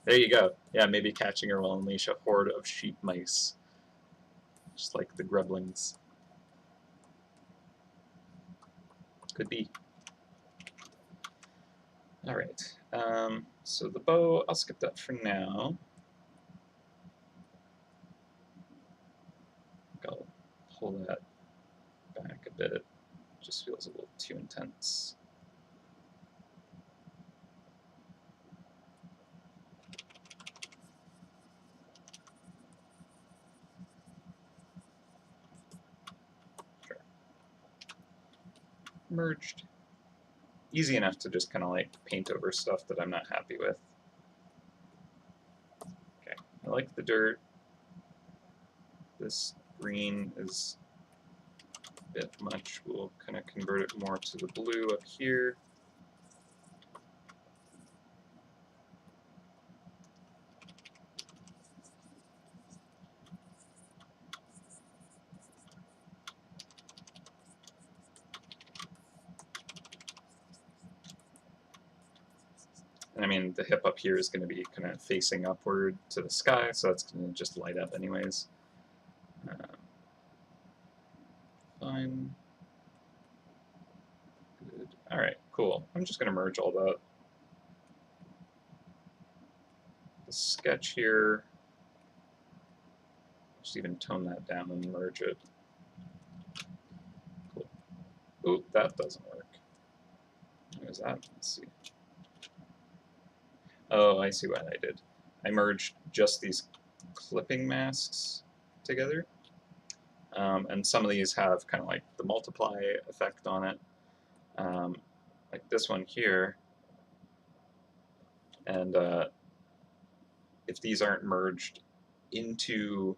there you go. Yeah, maybe catching her will unleash a horde of sheep mice, just like the grublings. Could be. All right. So the bow, I'll skip that for now. I'll pull that back a bit. It just feels a little too intense. Sure. Merged. Easy enough to just kind of like paint over stuff that I'm not happy with. Okay, I like the dirt. This green is a bit much. We'll kind of convert it more to the blue up here. And I mean, the hip up here is going to be kind of facing upward to the sky, so that's going to just light up anyways. Fine. Good. All right, cool. I'm just going to merge all that. The sketch here, just even tone that down and merge it. Cool. Ooh, that doesn't work. What is that? Let's see. Oh, I see what I did. I merged just these clipping masks together. And some of these have kind of like the multiply effect on it. Like this one here. And if these aren't merged into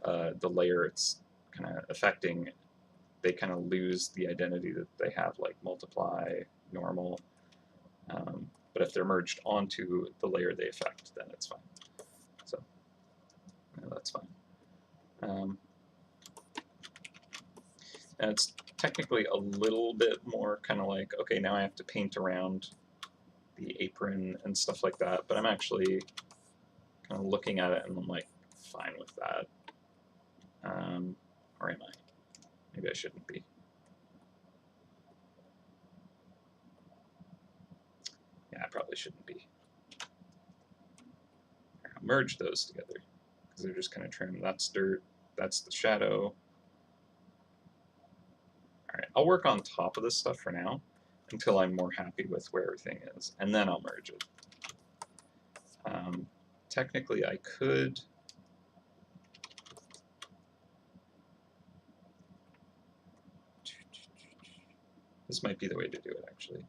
the layer it's kind of affecting, they kind of lose the identity that they have, like multiply, normal. But if they're merged onto the layer they affect, then it's fine. So yeah, that's fine. And it's technically a little bit more kind of like, okay, now I have to paint around the apron and stuff like that, but I'm actually kind of looking at it and I'm like, fine with that. Or am I? Maybe I shouldn't be. Yeah, I probably shouldn't be. I'll merge those together because they're just kind of trim. That's dirt, that's the shadow. All right, I'll work on top of this stuff for now until I'm more happy with where everything is, and then I'll merge it. Technically, I could this might be the way to do it, actually.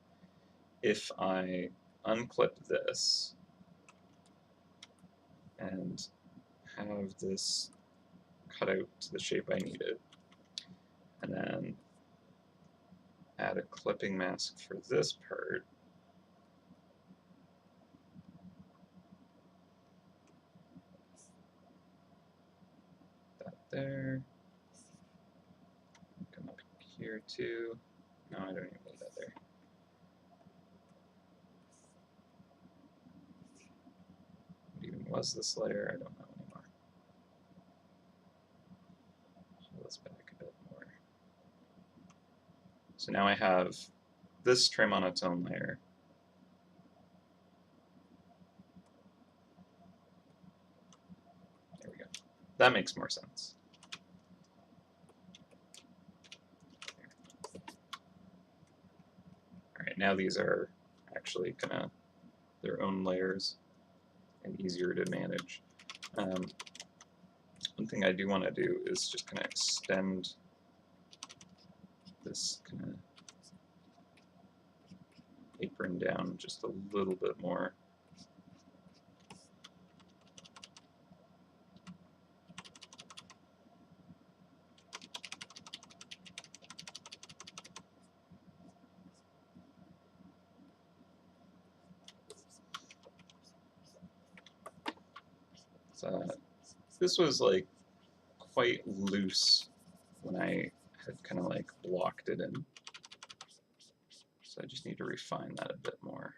If I unclip this and have this cut out to the shape I need it, and then add a clipping mask for this part, that there, come up here too. No, I don't even need that there. What even was this layer? I don't know anymore. Pull this back a bit more. So now I have this trim on its own layer. There we go. That makes more sense. Alright, now these are actually kind of their own layers and easier to manage. One thing I do want to do is just kind of extend this kind of apron down just a little bit more. This was like quite loose when I had kind of like blocked it in. So I just need to refine that a bit more.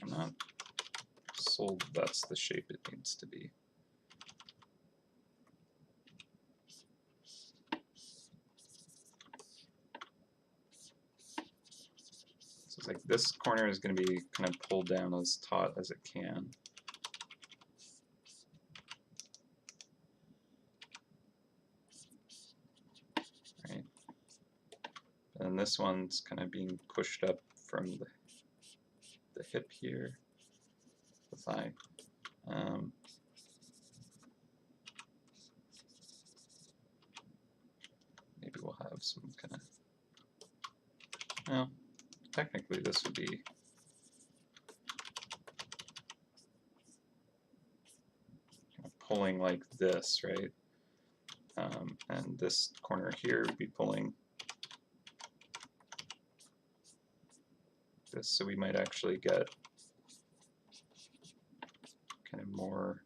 I'm not sold that's the shape it needs to be. So it's like this corner is going to be kind of pulled down as taut as it can. Right. And this one's kind of being pushed up from the hip here, the thigh. Maybe we'll have some kind of, well, technically this would be pulling like this, right? And this corner here would be pulling this, so we might actually get kind of more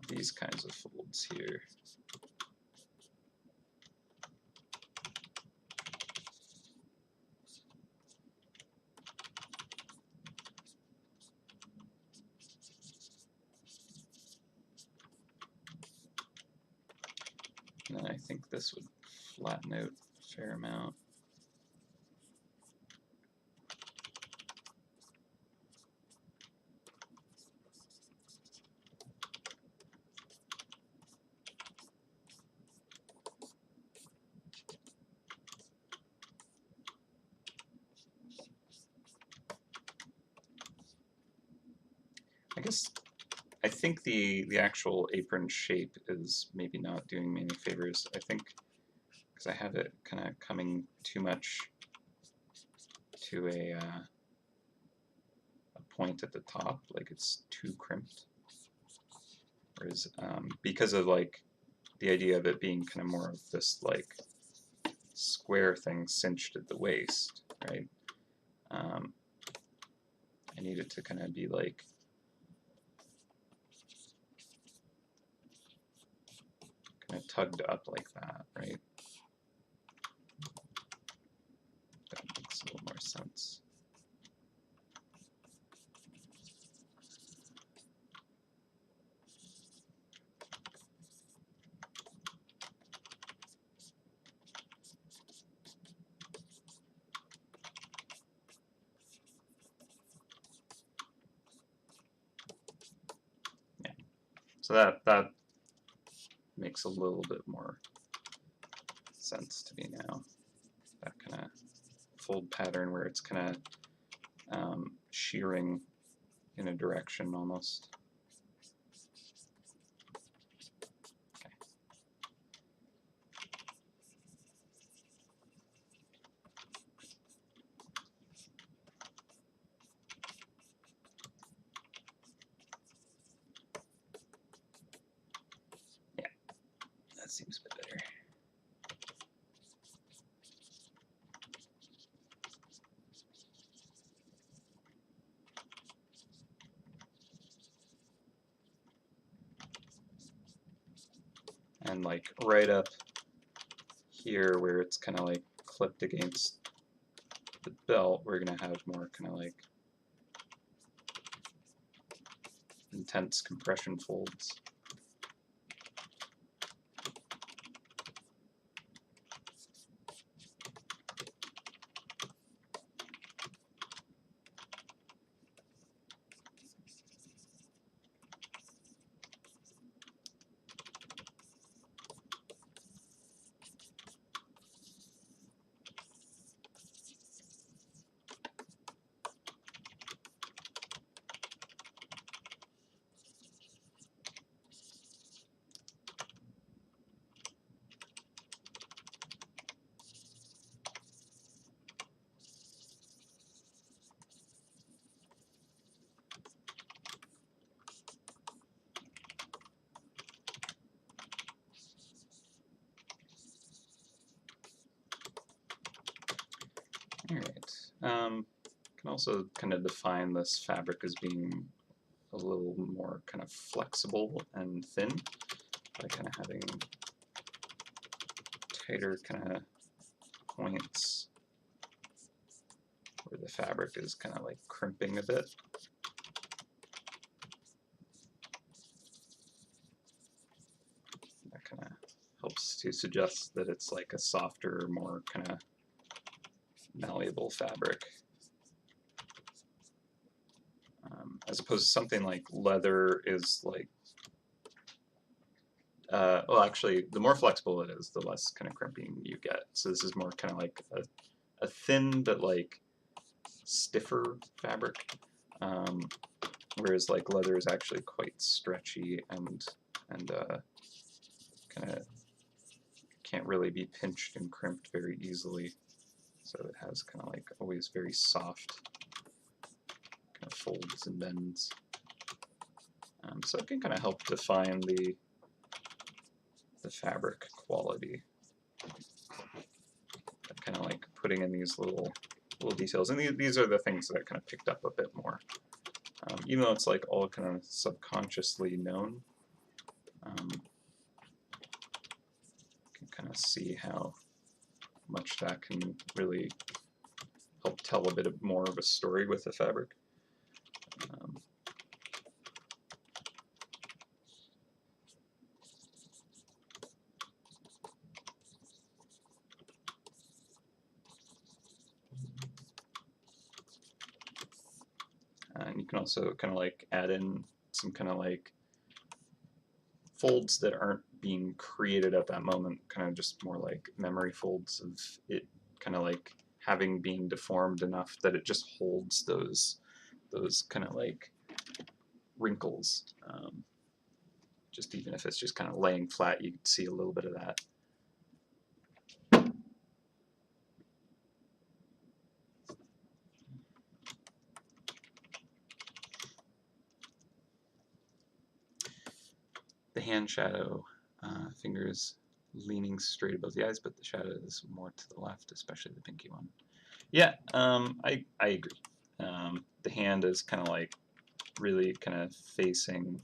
these kinds of folds here. And then I think this would flatten out a fair amount. I think the actual apron shape is maybe not doing me any favors. I think because I have it kind of coming too much to a point at the top, like it's too crimped. Whereas because of like the idea of it being kind of more of this like square thing cinched at the waist, right? I need it to kind of be like kind of tugged up like that, right? That makes a little more sense. Yeah, so that makes a little bit more sense to me now. That kind of fold pattern where it's kind of shearing in a direction almost. Okay. Yeah, that seems a bit better. And like right up here where it's kind of like clipped against the belt, we're going to have more kind of like intense compression folds. Alright, can also kind of define this fabric as being a little more kind of flexible and thin by kind of having tighter kind of points where the fabric is kind of like crimping a bit. That kind of helps to suggest that it's like a softer, more kind of malleable fabric. As opposed to something like leather is like, well, actually, the more flexible it is, the less kind of crimping you get. So this is more kind of like a thin but like stiffer fabric, whereas like leather is actually quite stretchy and kind of can't really be pinched and crimped very easily. So it has kind of like always very soft kind of folds and bends. So it can kind of help define the fabric quality. Kind of like putting in these little details, and these are the things that I kind of picked up a bit more. Even though it's like all kind of subconsciously known, you can kind of see how much that can really help tell a bit more of a story with the fabric. And you can also kind of like add in some kind of like folds that aren't being created at that moment, kind of just more like memory folds of it kind of like having been deformed enough that it just holds those kind of like wrinkles. Just even if it's just kind of laying flat, you can see a little bit of that. The hand shadow, fingers leaning straight above the eyes, but the shadow is more to the left, especially the pinky one. Yeah, I agree. The hand is kind of like really kind of facing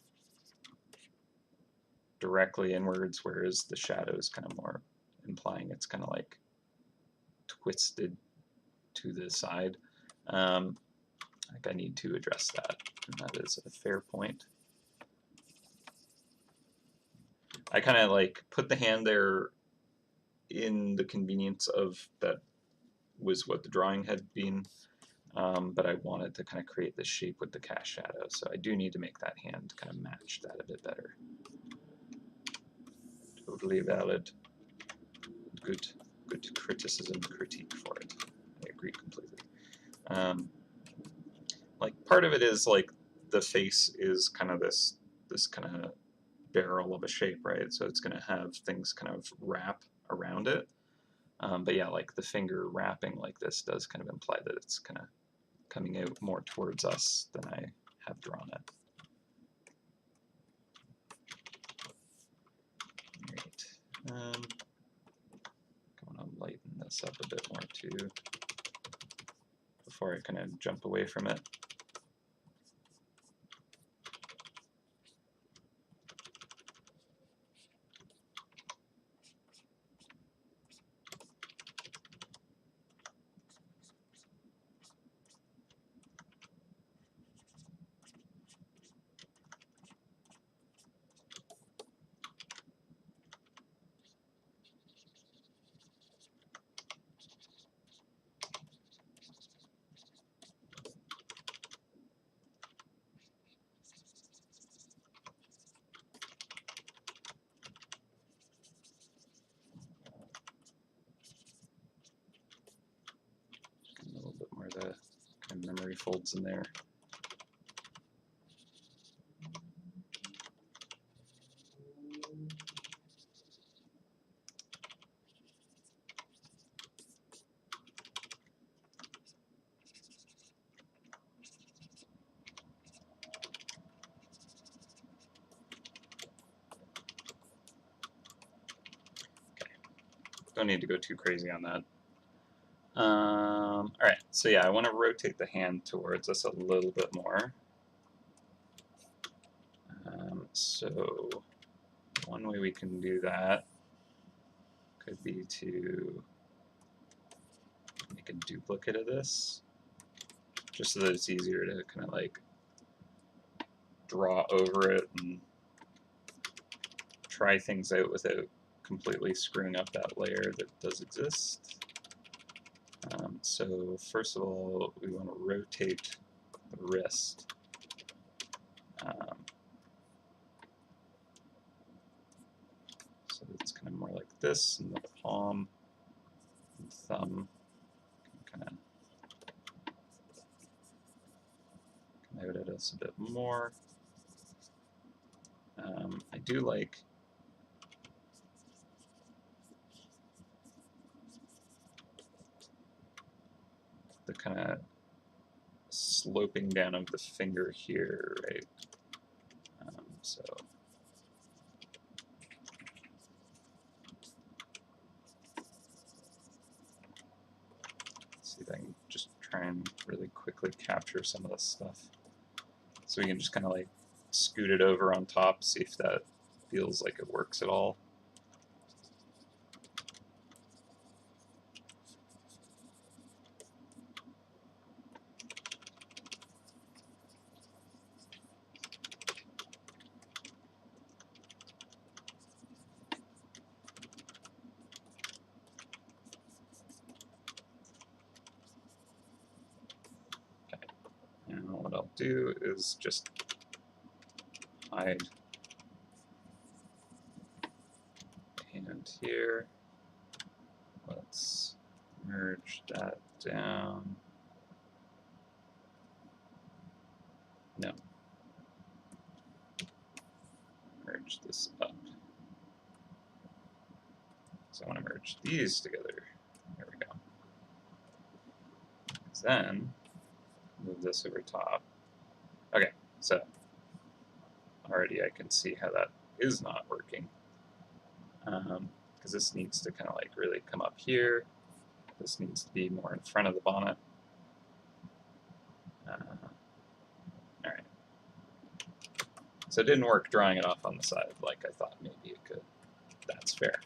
directly inwards, whereas the shadow is kind of more implying it's kind of like twisted to the side. I think I need to address that, and that is a fair point. I kind of like put the hand there in the convenience of that was what the drawing had been, but I wanted to kind of create this shape with the cast shadow, so I do need to make that hand kind of match that a bit better. Totally valid. Good criticism, critique for it. I agree completely. Like part of it is like the face is kind of this kind of barrel of a shape, right? So it's going to have things kind of wrap around it. But yeah, like the finger wrapping like this does kind of imply that it's kind of coming out more towards us than I have drawn it. Right. I want to lighten this up a bit more too before I kind of jump away from it. A little bit more of the kind of memory folds in there. Don't need to go too crazy on that. Alright, so yeah, I want to rotate the hand towards us a little bit more. So one way we can do that, could be to make a duplicate of this, just so that it's easier to kind of like draw over it and try things out without completely screwing up that layer that does exist. So first of all, we want to rotate the wrist. So it's kind of more like this, and the palm and thumb can kind of come out at us a bit more. I do like the kind of sloping down of the finger here, right? So let's see if I can just try and really quickly capture some of this stuff. So we can just kind of like scoot it over on top, see if that feels like it works at all. And what I'll do is just hide the hand here. Let's merge that down. No. Merge this up. So I want to merge these together. There we go. Then move this over top. Okay, so already I can see how that is not working. Because this needs to kind of like really come up here. This needs to be more in front of the bonnet. Alright. So it didn't work drawing it off on the side like I thought maybe it could. That's fair.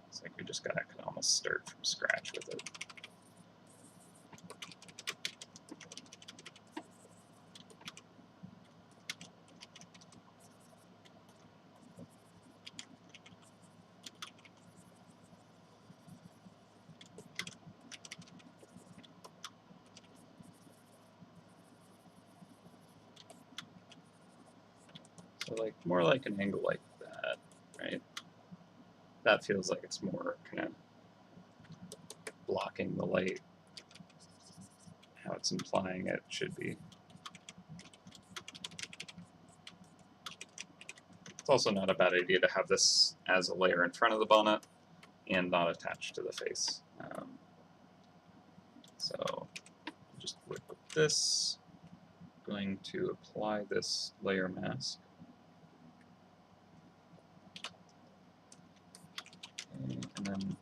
It's like we just gotta kind of almost start from scratch with it. So like more like an angle like that, right? That feels like it's more kind of blocking the light, how it's implying it should be. It's also not a bad idea to have this as a layer in front of the bonnet and not attached to the face. So just work with this. I'm going to apply this layer mask. Okay, and then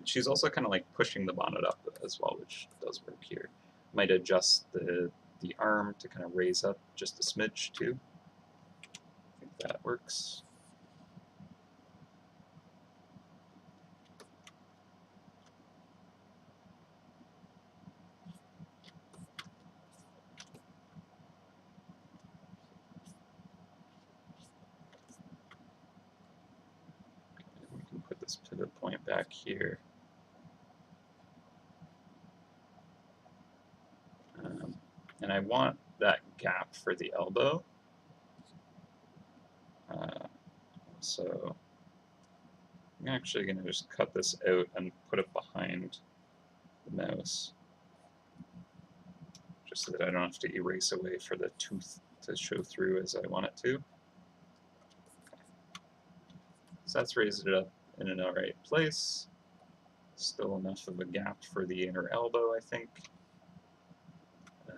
she's also kind of like pushing the bonnet up as well, which does work here. Might adjust the arm to kind of raise up just a smidge too. I think that works. We can put this pivot point back here. And I want that gap for the elbow. So I'm actually going to just cut this out and put it behind the mouse, just so that I don't have to erase away for the tooth to show through as I want it to. So that's raised it up in an alright place. Still enough of a gap for the inner elbow, I think.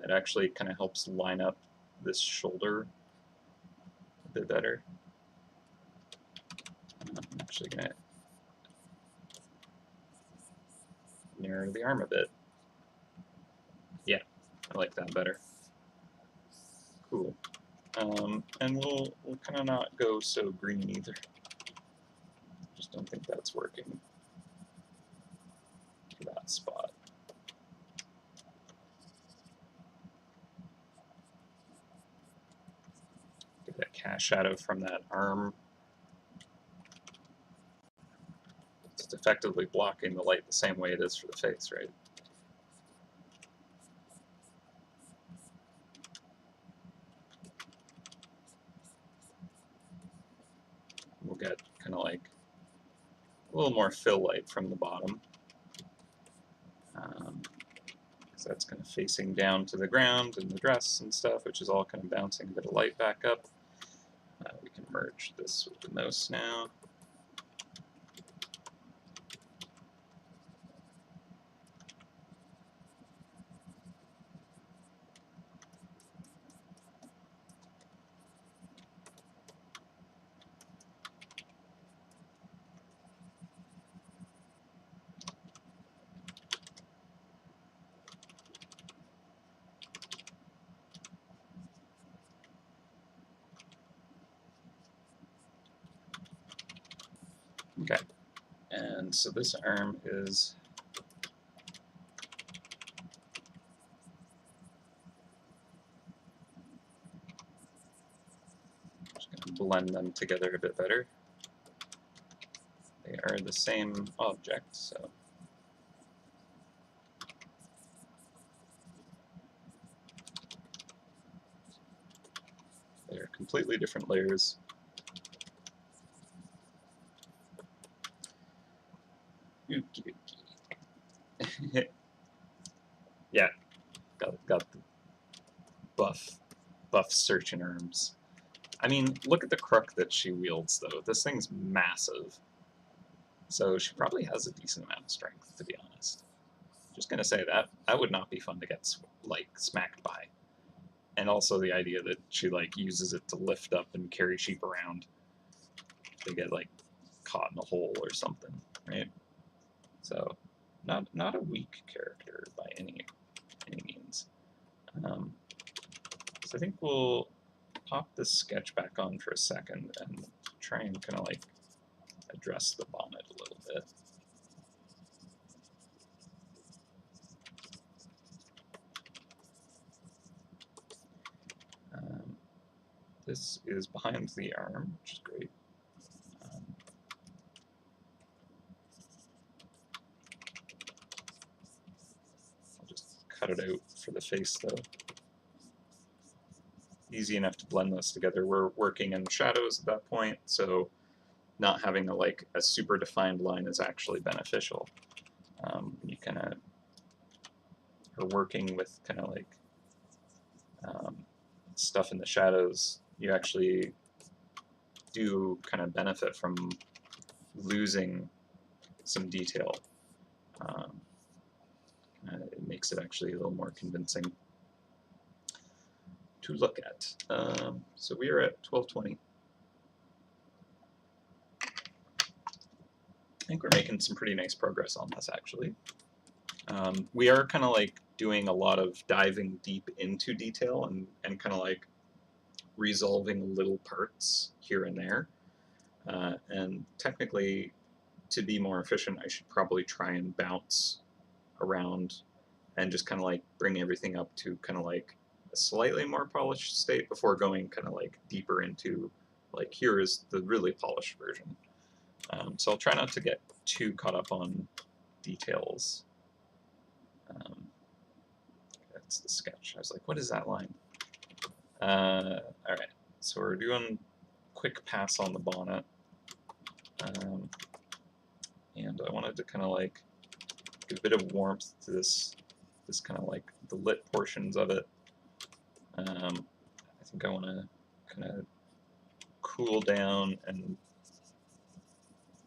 It actually kind of helps line up this shoulder a bit better. I'm actually going to narrow the arm a bit. Yeah, I like that better. Cool. And we'll kind of not go so green either. Just don't think that's working for that spot. Get that cast shadow from that arm. It's effectively blocking the light the same way it is for the face, right? We'll get kind of like a little more fill light from the bottom. Because that's kind of facing down to the ground and the dress and stuff, which is all kind of bouncing a bit of light back up. We can merge this with the mouse now. Okay, and so this arm is just going to blend them together a bit better. They are the same object, so they're completely different layers. Ookie dokie. Yeah, got the buff searching arms. I mean, look at the crook that she wields, though. This thing's massive. So she probably has a decent amount of strength, to be honest. Just gonna say that would not be fun to get like smacked by. And also the idea that she like uses it to lift up and carry sheep around. They get like caught in a hole or something, right? So not a weak character by any means. So I think we'll pop this sketch back on for a second and try and kind of like address the bonnet a little bit. This is behind the arm, which is great. I'll just cut it out for the face, though. Easy enough to blend those together. We're working in shadows at that point, so not having a super defined line is actually beneficial. You kind of are working with kind of like stuff in the shadows. You actually do kind of benefit from losing some detail. It makes it actually a little more convincing to look at. So we are at 1220. I think we're making some pretty nice progress on this, actually. We are kind of like doing a lot of diving deep into detail and kind of like resolving little parts here and there. And technically, to be more efficient, I should probably try and bounce around and just kind of like bring everything up to kind of like a slightly more polished state before going kind of like deeper into like here is the really polished version. So I'll try not to get too caught up on details. That's the sketch. I was like, what is that line? All right, so we're doing quick pass on the bonnet. And I wanted to kind of like give a bit of warmth to this kind of like the lit portions of it. I think I want to kind of cool down and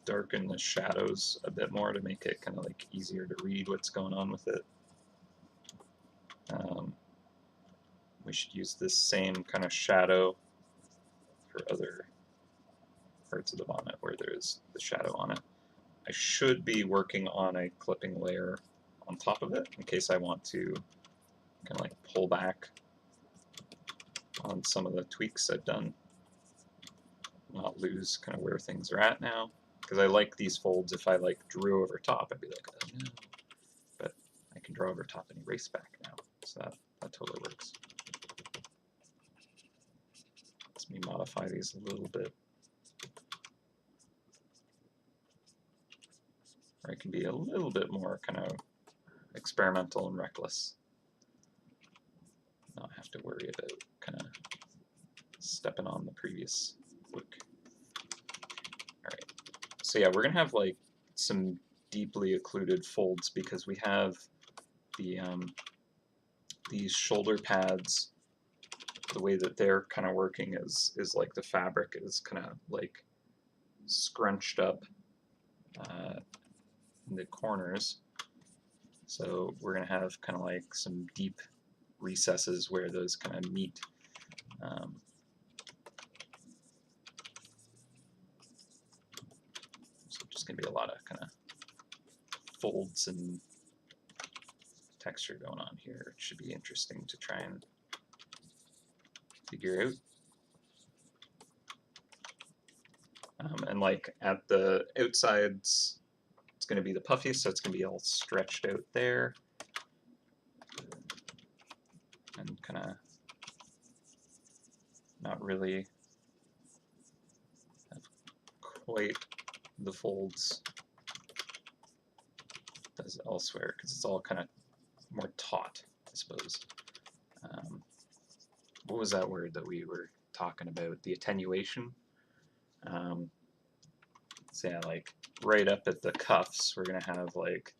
darken the shadows a bit more to make it kind of like easier to read what's going on with it. We should use this same kind of shadow for other parts of the bonnet where there's the shadow on it. I should be working on a clipping layer on top of it in case I want to kind of like pull back on some of the tweaks I've done, not lose kind of where things are at now. Because I like these folds. If I like drew over top, I'd be like, oh no. But I can draw over top and erase back now, so that totally works. Let me modify these a little bit. Or I can be a little bit more kind of experimental and reckless. Not have to worry about kind of stepping on the previous look. Alright, so yeah, we're going to have like some deeply occluded folds because we have the these shoulder pads. The way that they're kind of working is like the fabric is kind of like scrunched up in the corners. So we're going to have kind of like some deep recesses where those kind of meet. So just going to be a lot of kind of folds and texture going on here. It should be interesting to try and figure out. And like at the outsides, it's going to be the puffy, so it's going to be all stretched out there. And kind of not really have quite the folds as elsewhere, because it's all kind of more taut, I suppose. What was that word that we were talking about? The attenuation. So yeah, like right up at the cuffs, we're gonna have like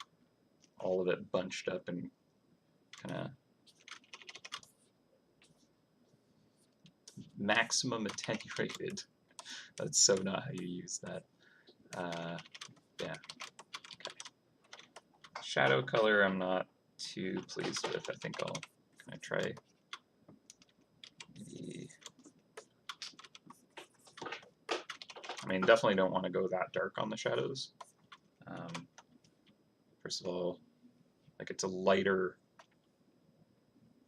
all of it bunched up and kind of maximum attenuated. That's so not how you use that. Yeah. Okay. Shadow color I'm not too pleased with. I think I'll kind of try maybe. I mean, definitely don't want to go that dark on the shadows. First of all, like it's a lighter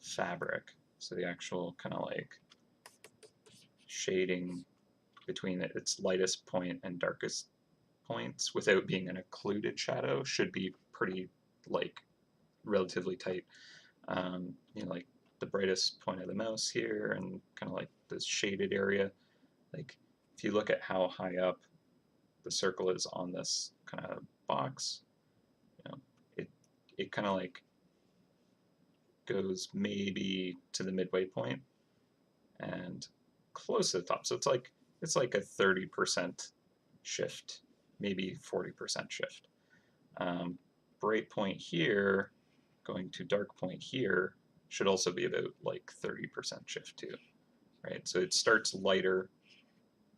fabric, so the actual kind of like shading between its lightest point and darkest points without being an occluded shadow should be pretty like relatively tight. You know, like the brightest point of the mouse here and kind of like this shaded area. Like if you look at how high up the circle is on this kind of box, you know, it kind of like goes maybe to the midway point and close to the top. So it's like a 30% shift, maybe 40% shift. Bright point here going to dark point here should also be about like 30% shift too, right? So it starts lighter,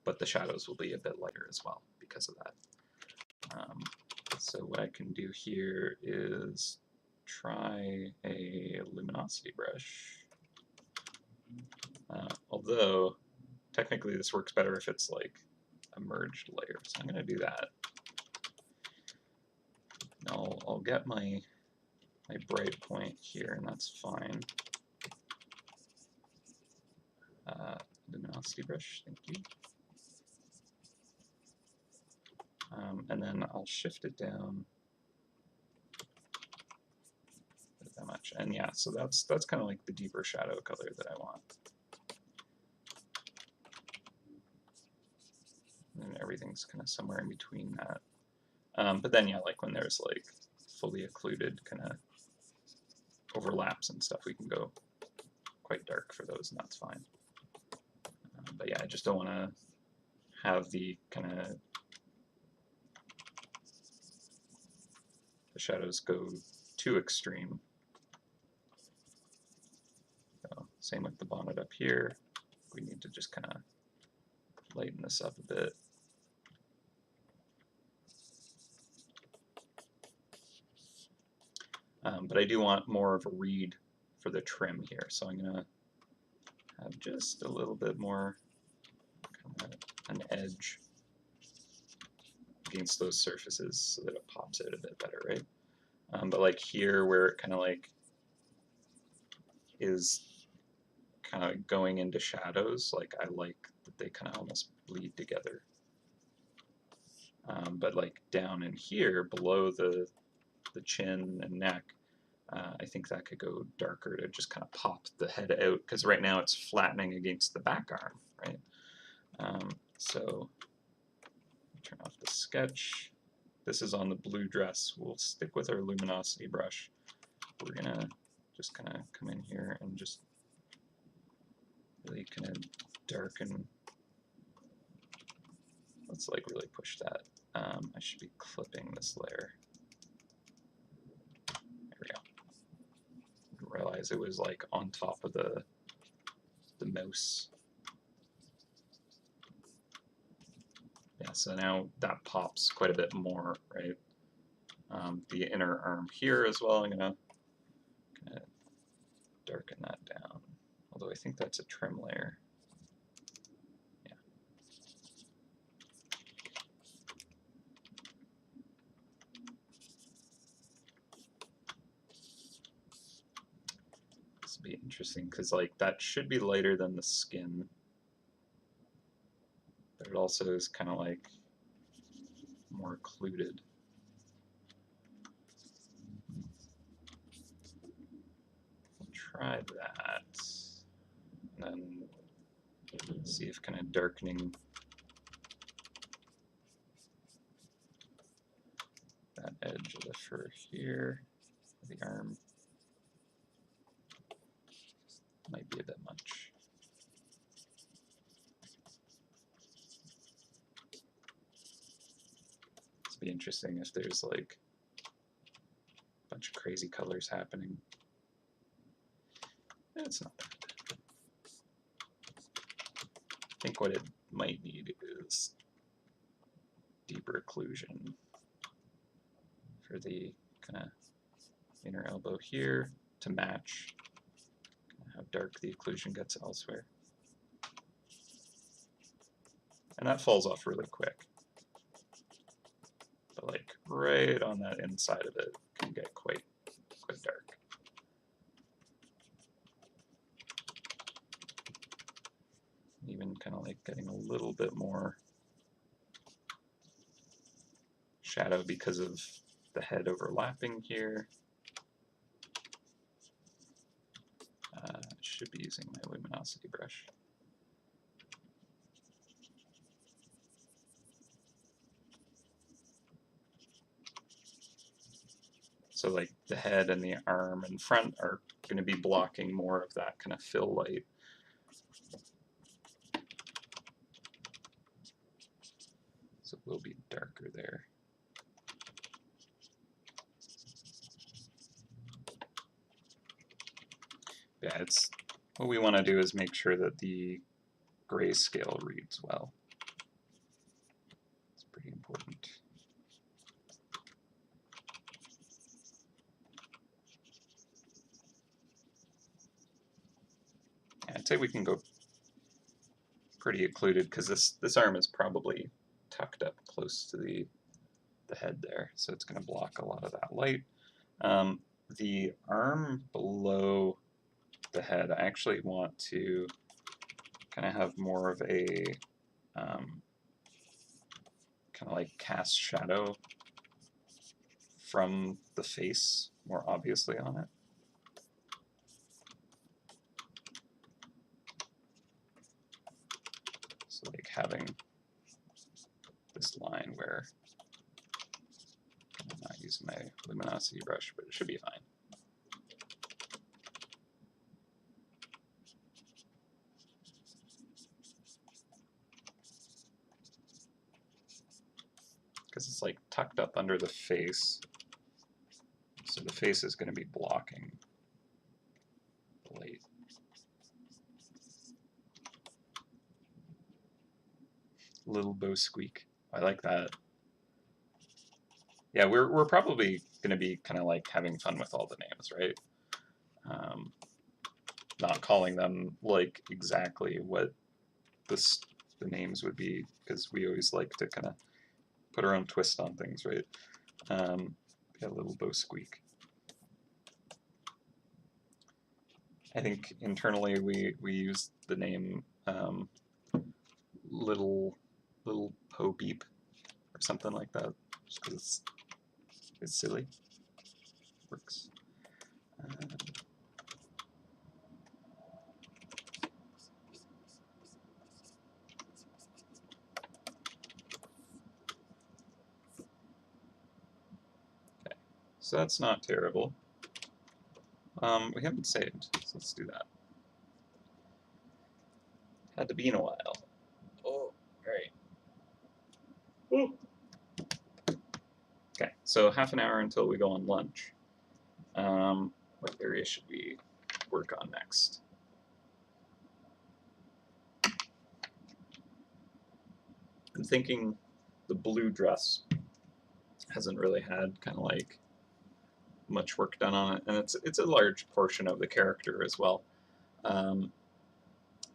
but the shadows will be a bit lighter as well because of that. So what I can do here is try a luminosity brush. Although technically this works better if it's like a merged layer, so I'm going to do that. I'll get my bright point here, and that's fine. Luminosity brush, thank you. And then I'll shift it down that much. And yeah, so that's kind of like the deeper shadow color that I want. And everything's kind of somewhere in between that. But then yeah, like when there's like fully occluded kind of overlaps and stuff, we can go quite dark for those, and that's fine. But yeah, I just don't want to have the kind of the shadows go too extreme. So, same with the bonnet up here. We need to just kind of lighten this up a bit. but I do want more of a read for the trim here, so I'm going to have just a little bit more kind of an edge against those surfaces so that it pops out a bit better, right? But like here where it kind of like is kind of going into shadows, like I like that they kind of almost bleed together. But like down in here below the chin and neck, I think that could go darker to just kind of pop the head out, because right now it's flattening against the back arm, right? So turn off the sketch. This is on the blue dress. We'll stick with our luminosity brush. We're gonna just kind of come in here and just really kind of darken. Let's like really push that. I should be clipping this layer. There we go. Didn't realize it was like on top of the mouse. Yeah, so now that pops quite a bit more, right? The inner arm here as well, I'm gonna kind of darken that down. Although I think that's a trim layer. Yeah. This will be interesting because like that should be lighter than the skin, but it also is kind of like more occluded. We'll try that, and then see if kind of darkening that edge of the fur here, the arm, might be a bit much. It'll be interesting if there's like a bunch of crazy colors happening. It's not that bad. I think what it might need is deeper occlusion for the kind of inner elbow here to match how dark the occlusion gets elsewhere. And that falls off really quick. But like right on that inside of it can get quite dark. Even kind of like getting a little bit more shadow because of the head overlapping here. Should be using my luminosity brush. So like the head and the arm and front are going to be blocking more of that kind of fill light. So it will be darker there. Yeah, it's what we want to do is make sure that the grayscale reads well. It's pretty important. Yeah, I'd say we can go pretty occluded because this arm is probably tucked up close to the head there, so it's going to block a lot of that light. The arm below the head, I actually want to kind of have more of a kind of like cast shadow from the face more obviously on it. So like having this line where I'm not using my luminosity brush, but it should be fine. Because it's like tucked up under the face, so the face is going to be blocking the light. Lil Bo Squeak. I like that. yeah, we're probably going to be kind of like having fun with all the names, right? Not calling them like exactly what the names would be, because we always like to kind of put our own twist on things, right? Yeah, Little Bo Squeak. I think internally we use the name Lil Bo Peep or something like that, just because it's silly. Works. Okay, so that's not terrible. We haven't saved, so let's do that. Had to be in a while. Oh, right. Ooh. Okay, so half an hour until we go on lunch. What area should we work on next? I'm thinking the blue dress hasn't really had kind of like much work done on it, and it's a large portion of the character as well.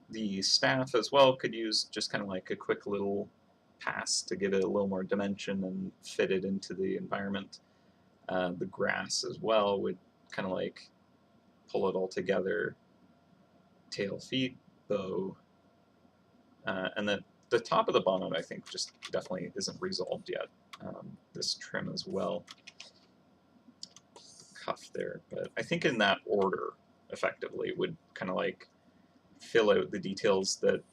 The staff as well could use just kind of like a quick little pass to give it a little more dimension and fit it into the environment. The grass as well would kind of like pull it all together. Tail, feet, bow, and then the top of the bonnet I think just definitely isn't resolved yet. This trim as well, the cuff there, but I think in that order effectively would kind of like fill out the details that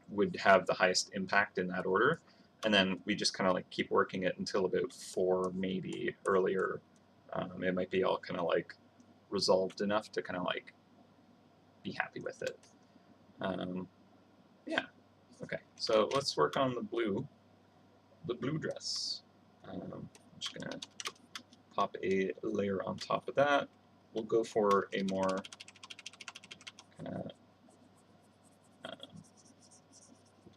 would have the highest impact in that order, and then we just kind of like keep working it until about 4 maybe earlier. It might be all kind of like resolved enough to kind of like be happy with it. Yeah, okay, so let's work on the blue dress. I'm just gonna pop a layer on top of that. We'll go for a more kind of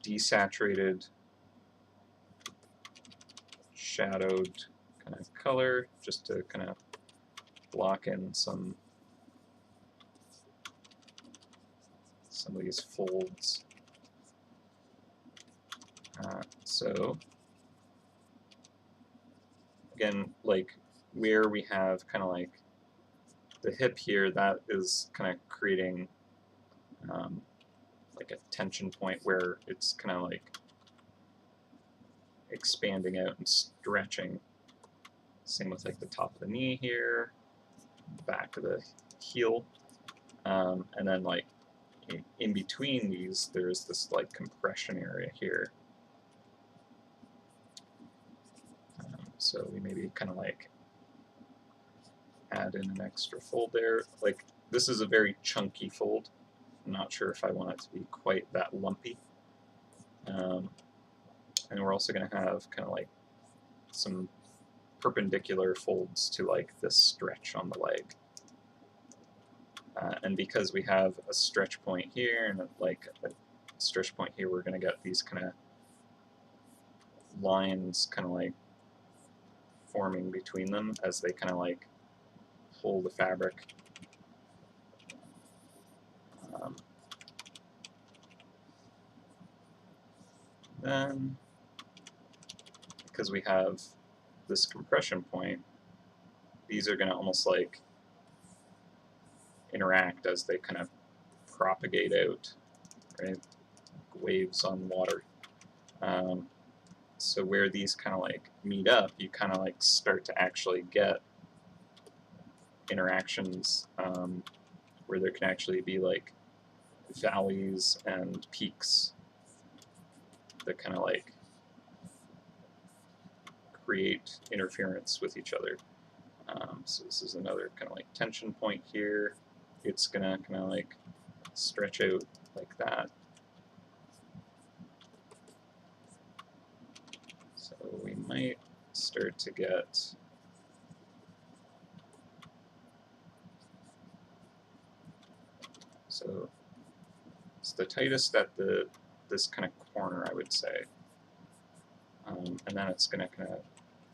desaturated, shadowed kind of color, just to kind of block in some of these folds. So again, like where we have kind of like the hip here, that is kind of creating like a tension point where it's kind of like expanding out and stretching. Same with like the top of the knee here, back of the heel, and then like in between these, there's this like compression area here. So we maybe kind of like add in an extra fold there. Like this is a very chunky fold. I'm not sure if I want it to be quite that lumpy. And we're also going to have kind of like some perpendicular folds to like this stretch on the leg. And because we have a stretch point here and like a stretch point here, we're going to get these kind of lines kind of like forming between them as they kind of like pull the fabric. Then, because we have this compression point, these are going to almost like interact as they kind of propagate out, right? Waves on water. So where these kind of like meet up, you kind of like start to actually get interactions where there can actually be like valleys and peaks that kind of like create interference with each other. So this is another kind of like tension point here. It's gonna kind of like stretch out like that. So we might start to get so it's the tightest at this kind of corner, I would say, and then it's gonna kind of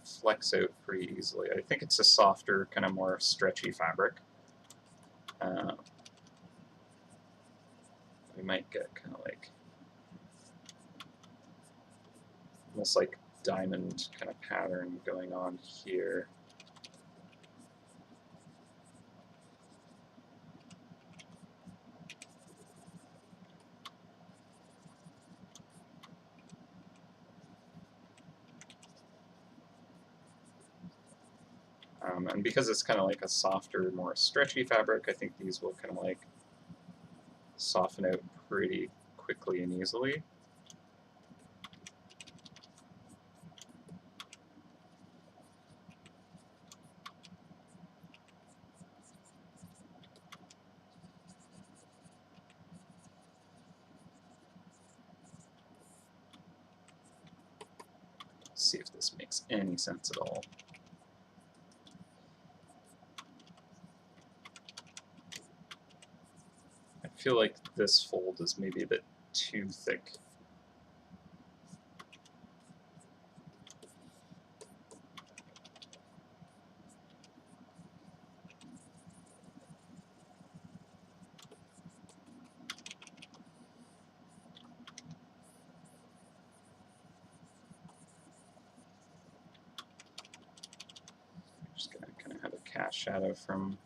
flex out pretty easily. I think it's a softer, kind of more stretchy fabric. We might get kind of like almost like diamond kind of pattern going on here. And because it's kind of like a softer, more stretchy fabric, I think these will kind of like soften out pretty quickly and easily. Let's see if this makes any sense at all. I feel like this fold is maybe a bit too thick. Just gonna kind of have a cast shadow from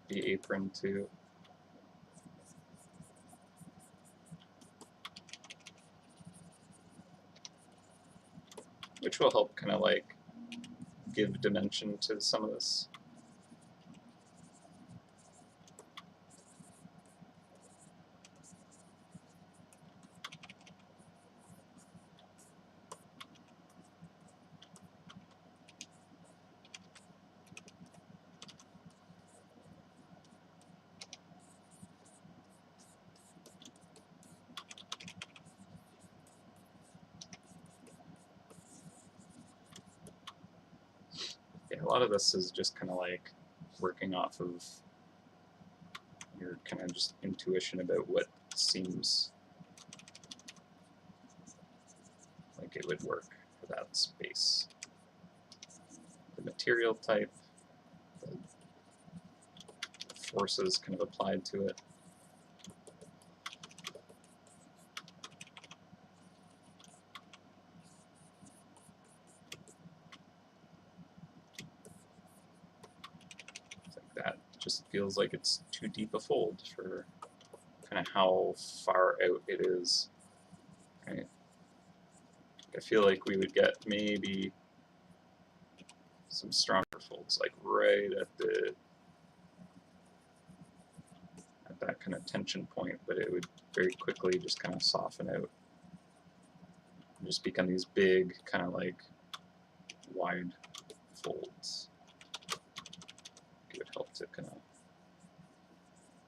the apron too. Which will help kind of like give dimension to some of this. Yeah, a lot of this is just kind of like working off of your kind of just intuition about what seems like it would work for that space. The material type, the forces kind of applied to it. That just feels like it's too deep a fold for kind of how far out it is. Right? I feel like we would get maybe some stronger folds, like right at that kind of tension point, but it would very quickly just kind of soften out and just become these big, kind of like wide folds. It would help to kind of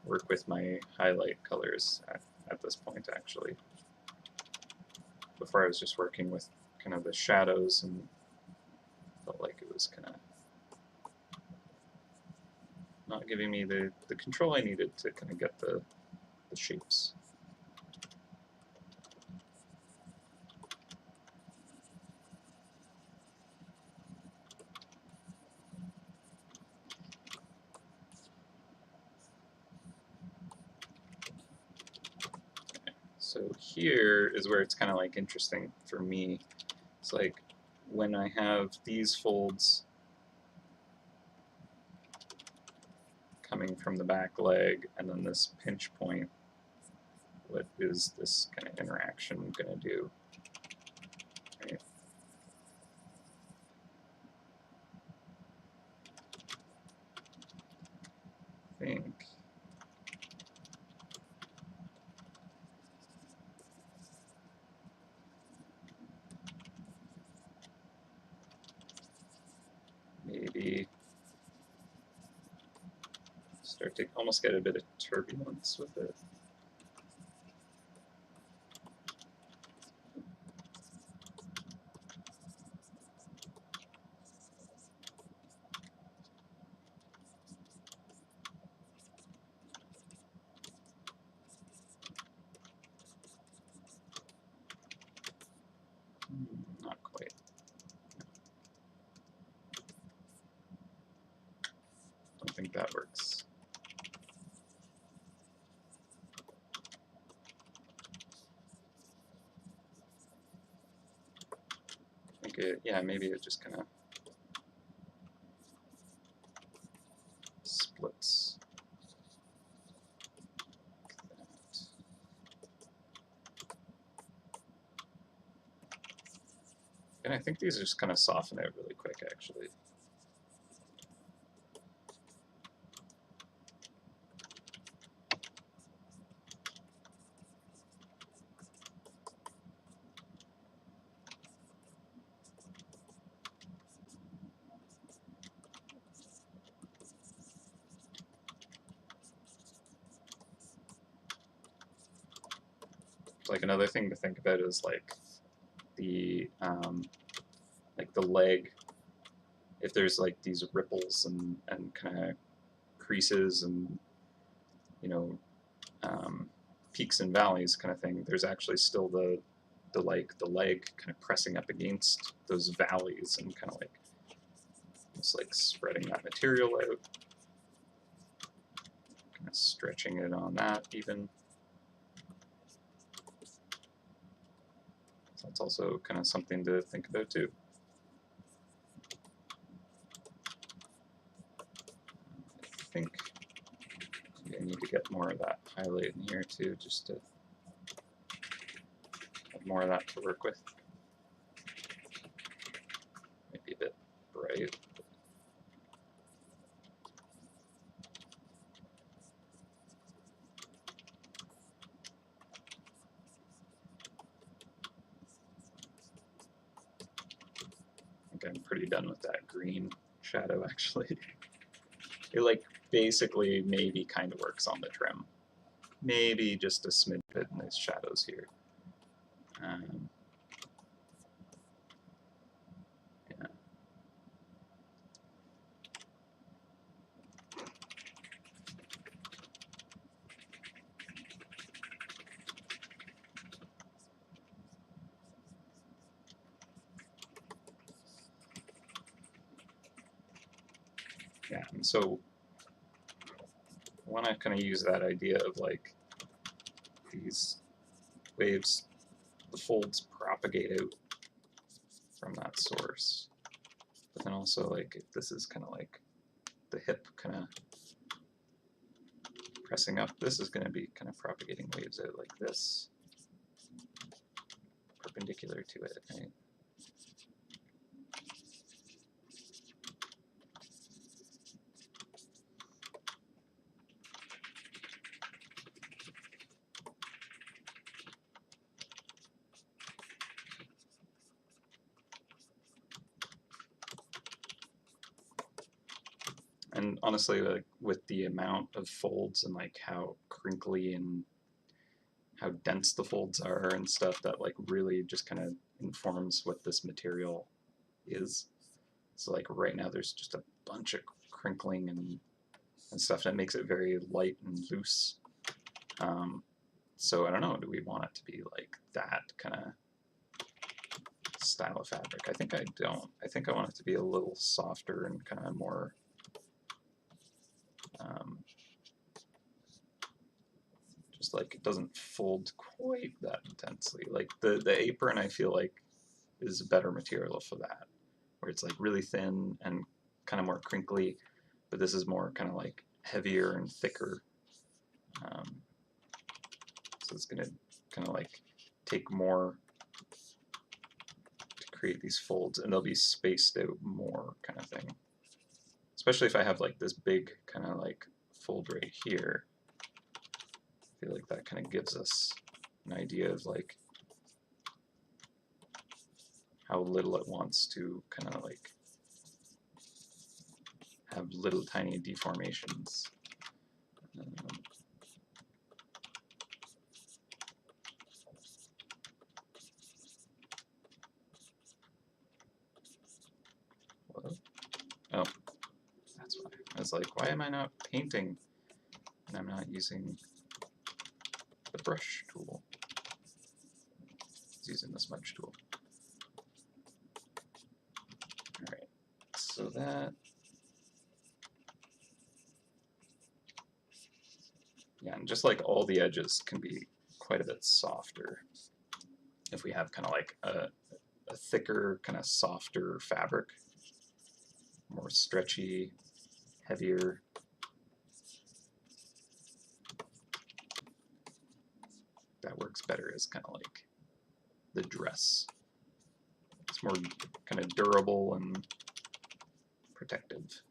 work with my highlight colors at this point, actually. Before I was just working with kind of the shadows and felt like it was kind of not giving me the control I needed to kind of get the shapes. So here is where it's kind of like interesting for me. It's like when I have these folds coming from the back leg and then this pinch point, what is this kind of interaction going to do? Right? I think maybe start to almost get a bit of turbulence with it. Not quite. that works. I think it, yeah, maybe it just kind of splits. And I think these just kind of soften out really quick, actually. Like another thing to think about is like the leg. If there's like these ripples and kind of creases and peaks and valleys kind of thing, there's actually still the leg kind of pressing up against those valleys and kind of like just like spreading that material out, kind of stretching it on that even. So that's also kind of something to think about too. I think I need to get more of that highlight in here too, just to have more of that to work with. Maybe a bit bright. I think I'm pretty done with that green shadow actually. It like basically maybe kind of works on the trim. Maybe just a smidge bit in these shadows here. Yeah. Yeah, and so I want to kind of use that idea of like these waves, the folds propagate out from that source. But then also like if this is kind of like the hip kind of pressing up, this is going to be kind of propagating waves out like this, perpendicular to it, right? And honestly, like with the amount of folds and like how crinkly and how dense the folds are and stuff, that like really just kind of informs what this material is. So like right now there's just a bunch of crinkling and stuff that makes it very light and loose. So I don't know, do we want it to be like that kind of style of fabric? I think I don't. I think I want it to be a little softer and kind of more just like it doesn't fold quite that intensely. Like the apron I feel like is a better material for that, where it's like really thin and kind of more crinkly, but this is more kind of like heavier and thicker. So it's going to kind of like take more to create these folds, and they'll be spaced out more kind of thing. Especially if I have like this big kind of like fold right here. I feel like that kind of gives us an idea of like how little it wants to kind of like have little tiny deformations. Oh, that's why. I was like, why am I not painting? And I'm not using the brush tool. It's using the smudge tool. Alright, so that Yeah, and just like all the edges can be quite a bit softer if we have kind of like a thicker, kind of softer fabric, more stretchy, heavier. That works better as kind of like the dress. It's more kind of durable and protective.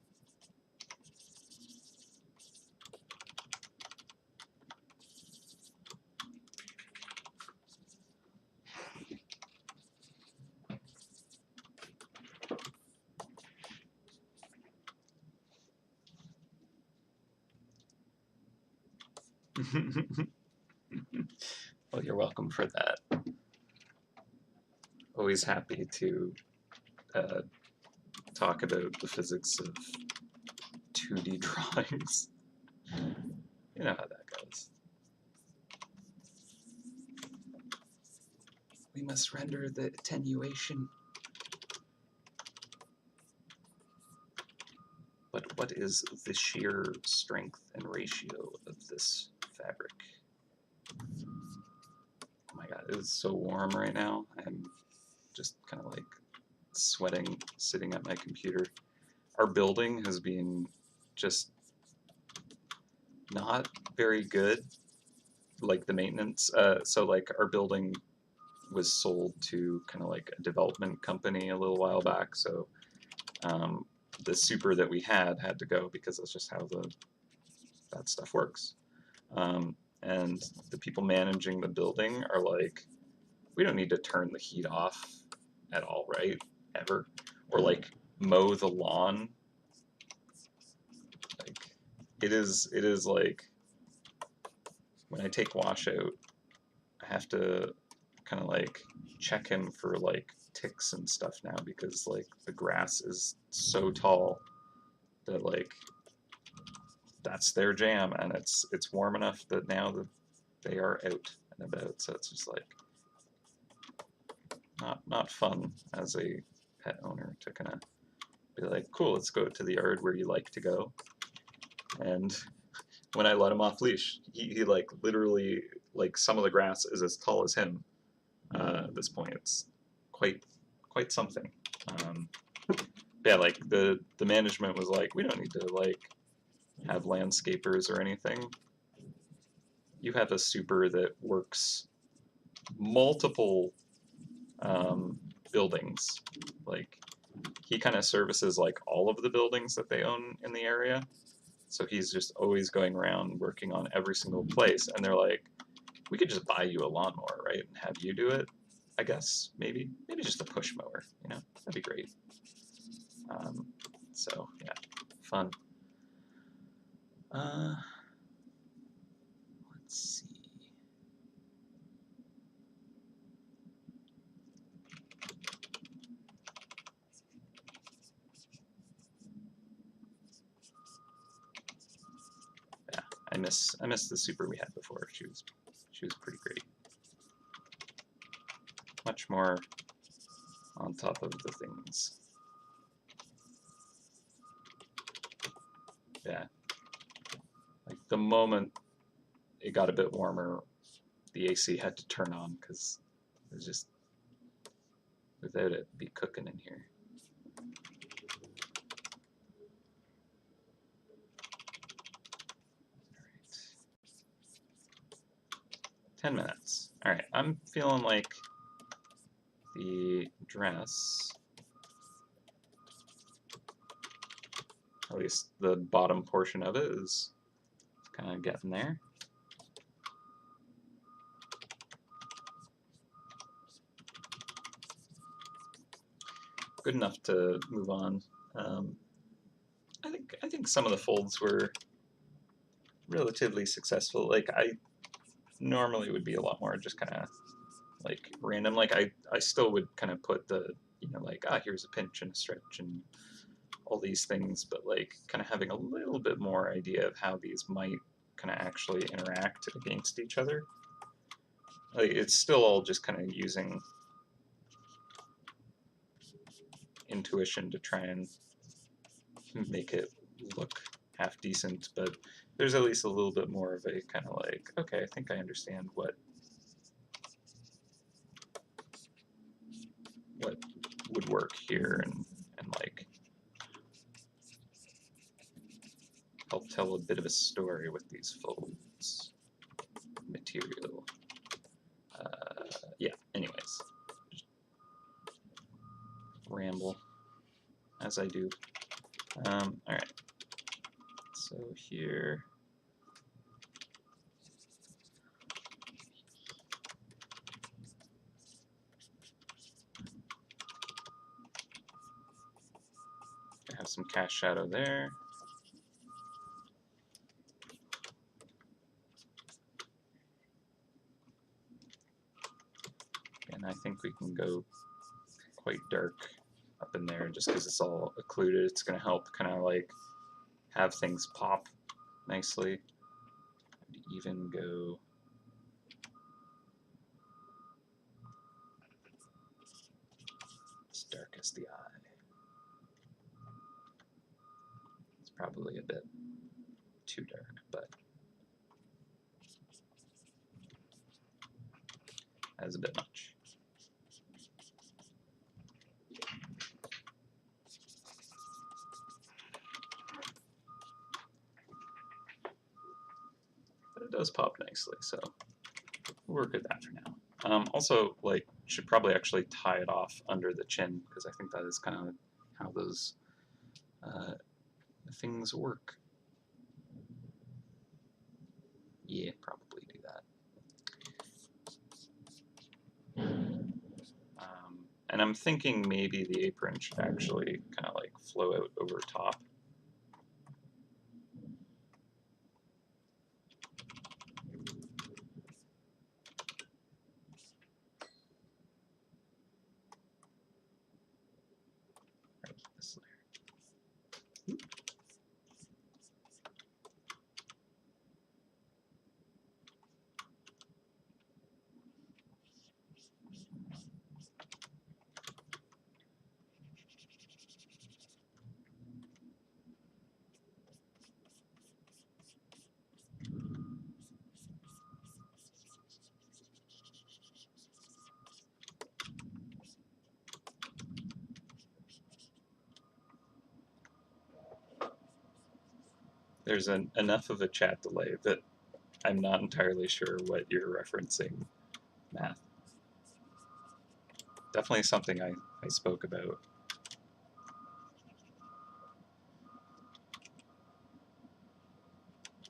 Well, you're welcome for that. Always happy to talk about the physics of 2D drawings. You know how that goes. We must render the attenuation. But what is the shear strength and ratio of this fabric? Oh my god, it is so warm right now. I'm just kind of like sweating sitting at my computer. Our building has been just not very good, like the maintenance. So like our building was sold to kind of like a development company a little while back, so the super that we had to go because that's just how that stuff works. And the people managing the building are like, we don't need to turn the heat off at all, right? Ever. Or like mow the lawn. Like it is like when I take washout, I have to kind of like check him for like ticks and stuff now because like the grass is so tall that like that's their jam, and it's warm enough that now that they are out and about, so it's just like not fun as a pet owner to kind of be like, cool, let's go to the yard where you like to go. And when I let him off leash, he like literally, like some of the grass is as tall as him. At this point, it's quite something. Yeah, like the management was like, we don't need to like have landscapers or anything. You have a super that works multiple buildings. Like he kind of services like all of the buildings that they own in the area. So he's just always going around working on every single place. And they're like, we could just buy you a lawnmower, right? And have you do it. I guess maybe just a push mower, you know, that'd be great. So yeah, fun. Let's see. Yeah, I miss the super we had before. She was pretty great. Much more on top of the things. Yeah. Like the moment it got a bit warmer, the AC had to turn on because it was just, without it, be cooking in here. All right. 10 minutes. All right, I'm feeling like the dress, at least the bottom portion of it, is kind of getting there. Good enough to move on. I think some of the folds were relatively successful. Like I normally would be a lot more just kind of like random. Like I still would kind of put the, you know, like, here's a pinch and a stretch and all these things, but like kind of having a little bit more idea of how these might kind of actually interact against each other. Like it's still all just kind of using intuition to try and make it look half decent, but there's at least a little bit more of a kind of like, okay, I think I understand what would work here, and like help tell a bit of a story with these folds. Material. Yeah, anyways. Just ramble, as I do. Alright. So here... I have some cast shadow there. And I think we can go quite dark up in there just because it's all occluded. It's going to help kind of like have things pop nicely. I'd even go as dark as the eye. It's probably a bit too dark, but that's a bit much. But it does pop nicely, so we'll work with that for now. Also, like, should probably actually tie it off under the chin, because I think that is kind of how those things work. Yeah, probably do that. And I'm thinking maybe the apron should actually kind of like flow out over top. Right, this layer. There's enough of a chat delay that I'm not entirely sure what you're referencing, Matt. Definitely something I spoke about.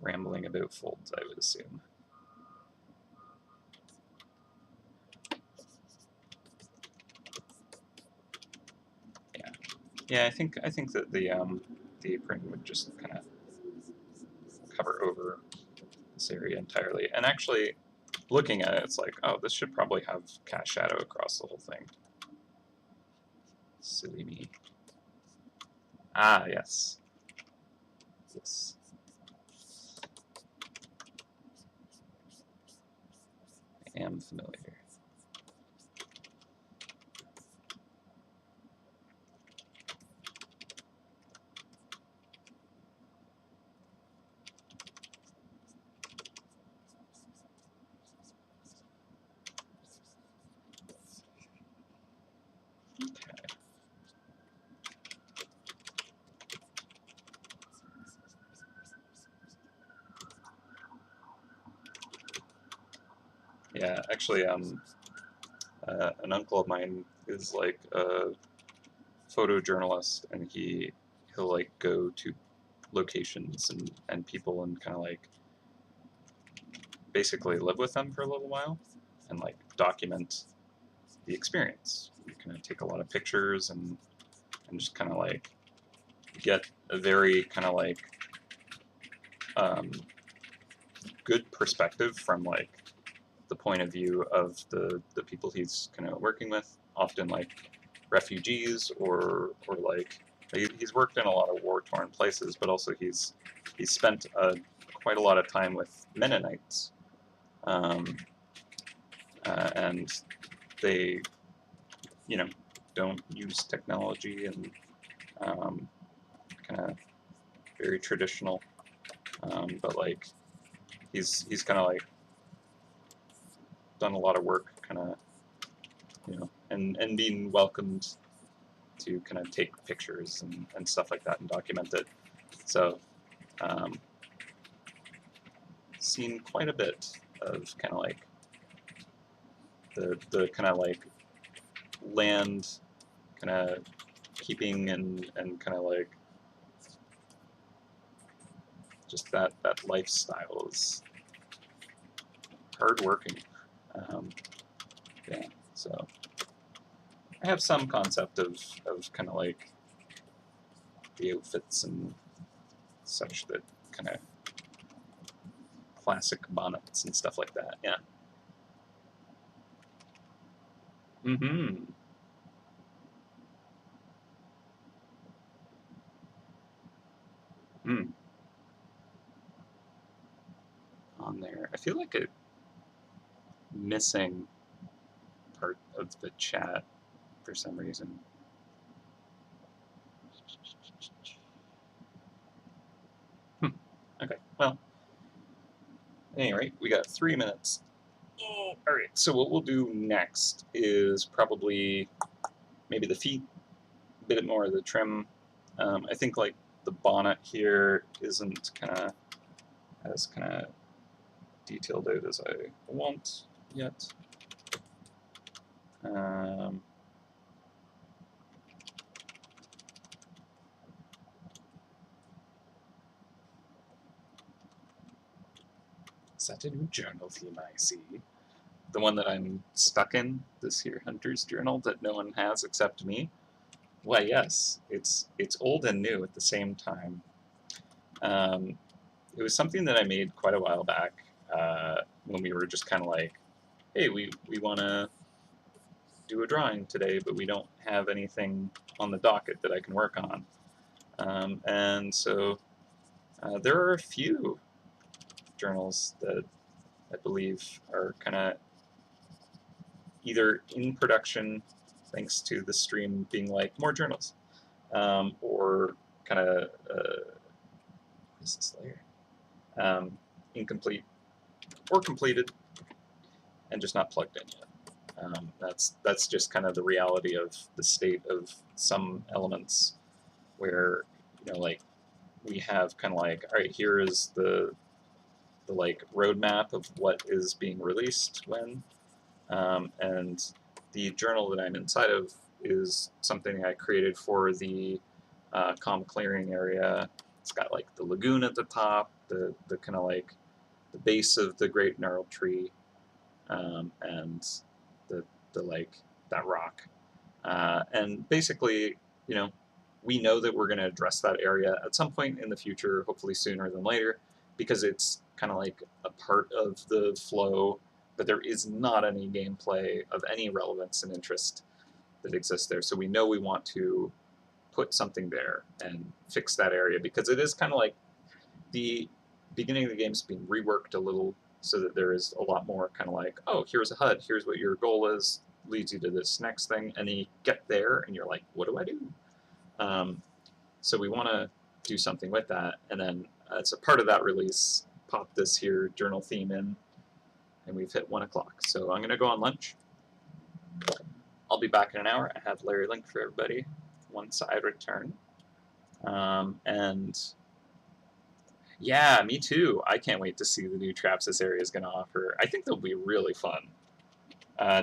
Rambling about folds, I would assume. Yeah, yeah. I think that the apron would just kind of cover over this area entirely. And actually, looking at it, it's like, oh, this should probably have cast shadow across the whole thing. Silly me. Ah, yes. Yes. I am familiar. Yeah, actually, an uncle of mine is like a photojournalist, and he'll like go to locations and people and kind of like basically live with them for a little while and like document the experience. You kind of take a lot of pictures and just kind of like get a very kind of like good perspective from like the point of view of the people he's kind of working with, often like refugees or like he's worked in a lot of war-torn places, but also he's spent quite a lot of time with Mennonites, and they don't use technology and kind of very traditional, but like he's kind of like done a lot of work, kind of, you know, and being welcomed to kind of take pictures and stuff like that and document it. So, seen quite a bit of kind of like the kind of like land kind of keeping and kind of like just that lifestyle is hard working. Yeah, so I have some concept of kind of like the outfits and such, that kind of classic bonnets and stuff like that. Yeah. Mm-hmm. Mm. On there, I feel like a missing part of the chat for some reason. Okay, well, at any rate, we got 3 minutes. Oh, all right, so what we'll do next is probably maybe the feet, a bit more of the trim. I think like the bonnet here isn't as kind of detailed out as I want yet. Is that a new journal theme I see? The one that I'm stuck in, this here Hunter's Journal that no one has except me? Why, yes, it's old and new at the same time. It was something that I made quite a while back when we were just kind of like, hey, we want to do a drawing today, but we don't have anything on the docket that I can work on. And so there are a few journals that I believe are kind of either in production, thanks to the stream being like more journals, or kind of what is this layer? Incomplete or completed and just not plugged in yet. That's just kind of the reality of the state of some elements, where, you know, like we have kind of like, all right, here is the like roadmap of what is being released when, and the journal that I'm inside of is something I created for the calm clearing area. It's got like the lagoon at the top, the kind of like the base of the great gnarled tree, and the like that rock. And basically, you know, we know that we're going to address that area at some point in the future, hopefully sooner than later, because it's kind of like a part of the flow, but there is not any gameplay of any relevance and interest that exists there. So we know we want to put something there and fix that area, because it is kind of like the beginning of the game is being reworked a little, so that there is a lot more kind of like, oh, here's a HUD, here's what your goal is, leads you to this next thing, and then you get there and you're like, what do I do? So we want to do something with that, and then as a part of that release, pop this here journal theme in, and we've hit 1 o'clock. So I'm going to go on lunch. I'll be back in an hour. I have Larry linked for everybody once I return. And yeah, me too. I can't wait to see the new traps this area is going to offer. I think they'll be really fun.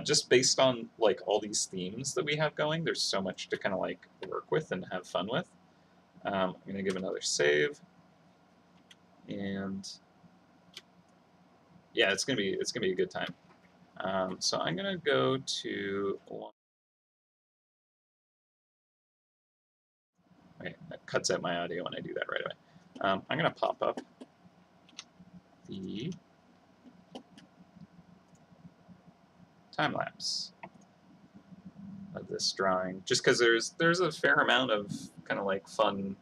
Just based on like all these themes that we have going, there's so much to kind of like work with and have fun with. I'm going to give another save, and yeah, it's gonna be a good time. So I'm gonna go to. Wait, that cuts out my audio when I do that right away. I'm gonna pop up the time lapse of this drawing, just because there's a fair amount of kind of like fun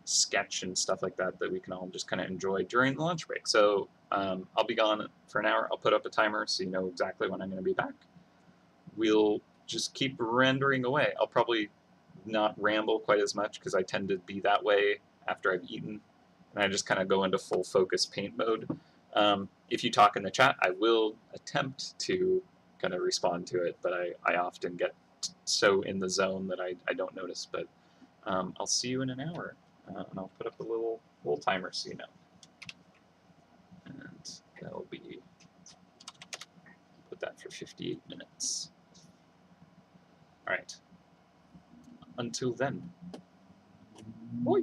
sketch and stuff like that that we can all just kind of enjoy during the lunch break. So I'll be gone for an hour. I'll put up a timer so you know exactly when I'm going to be back. We'll just keep rendering away. I'll probably not ramble quite as much because I tend to be that way after I've eaten, and I just kind of go into full focus paint mode. If you talk in the chat, I will attempt to kind of respond to it, but I often get so in the zone that I don't notice. But I'll see you in an hour, and I'll put up a little timer so you know. And that'll be, put that for 58 minutes. All right. Until then. Bye.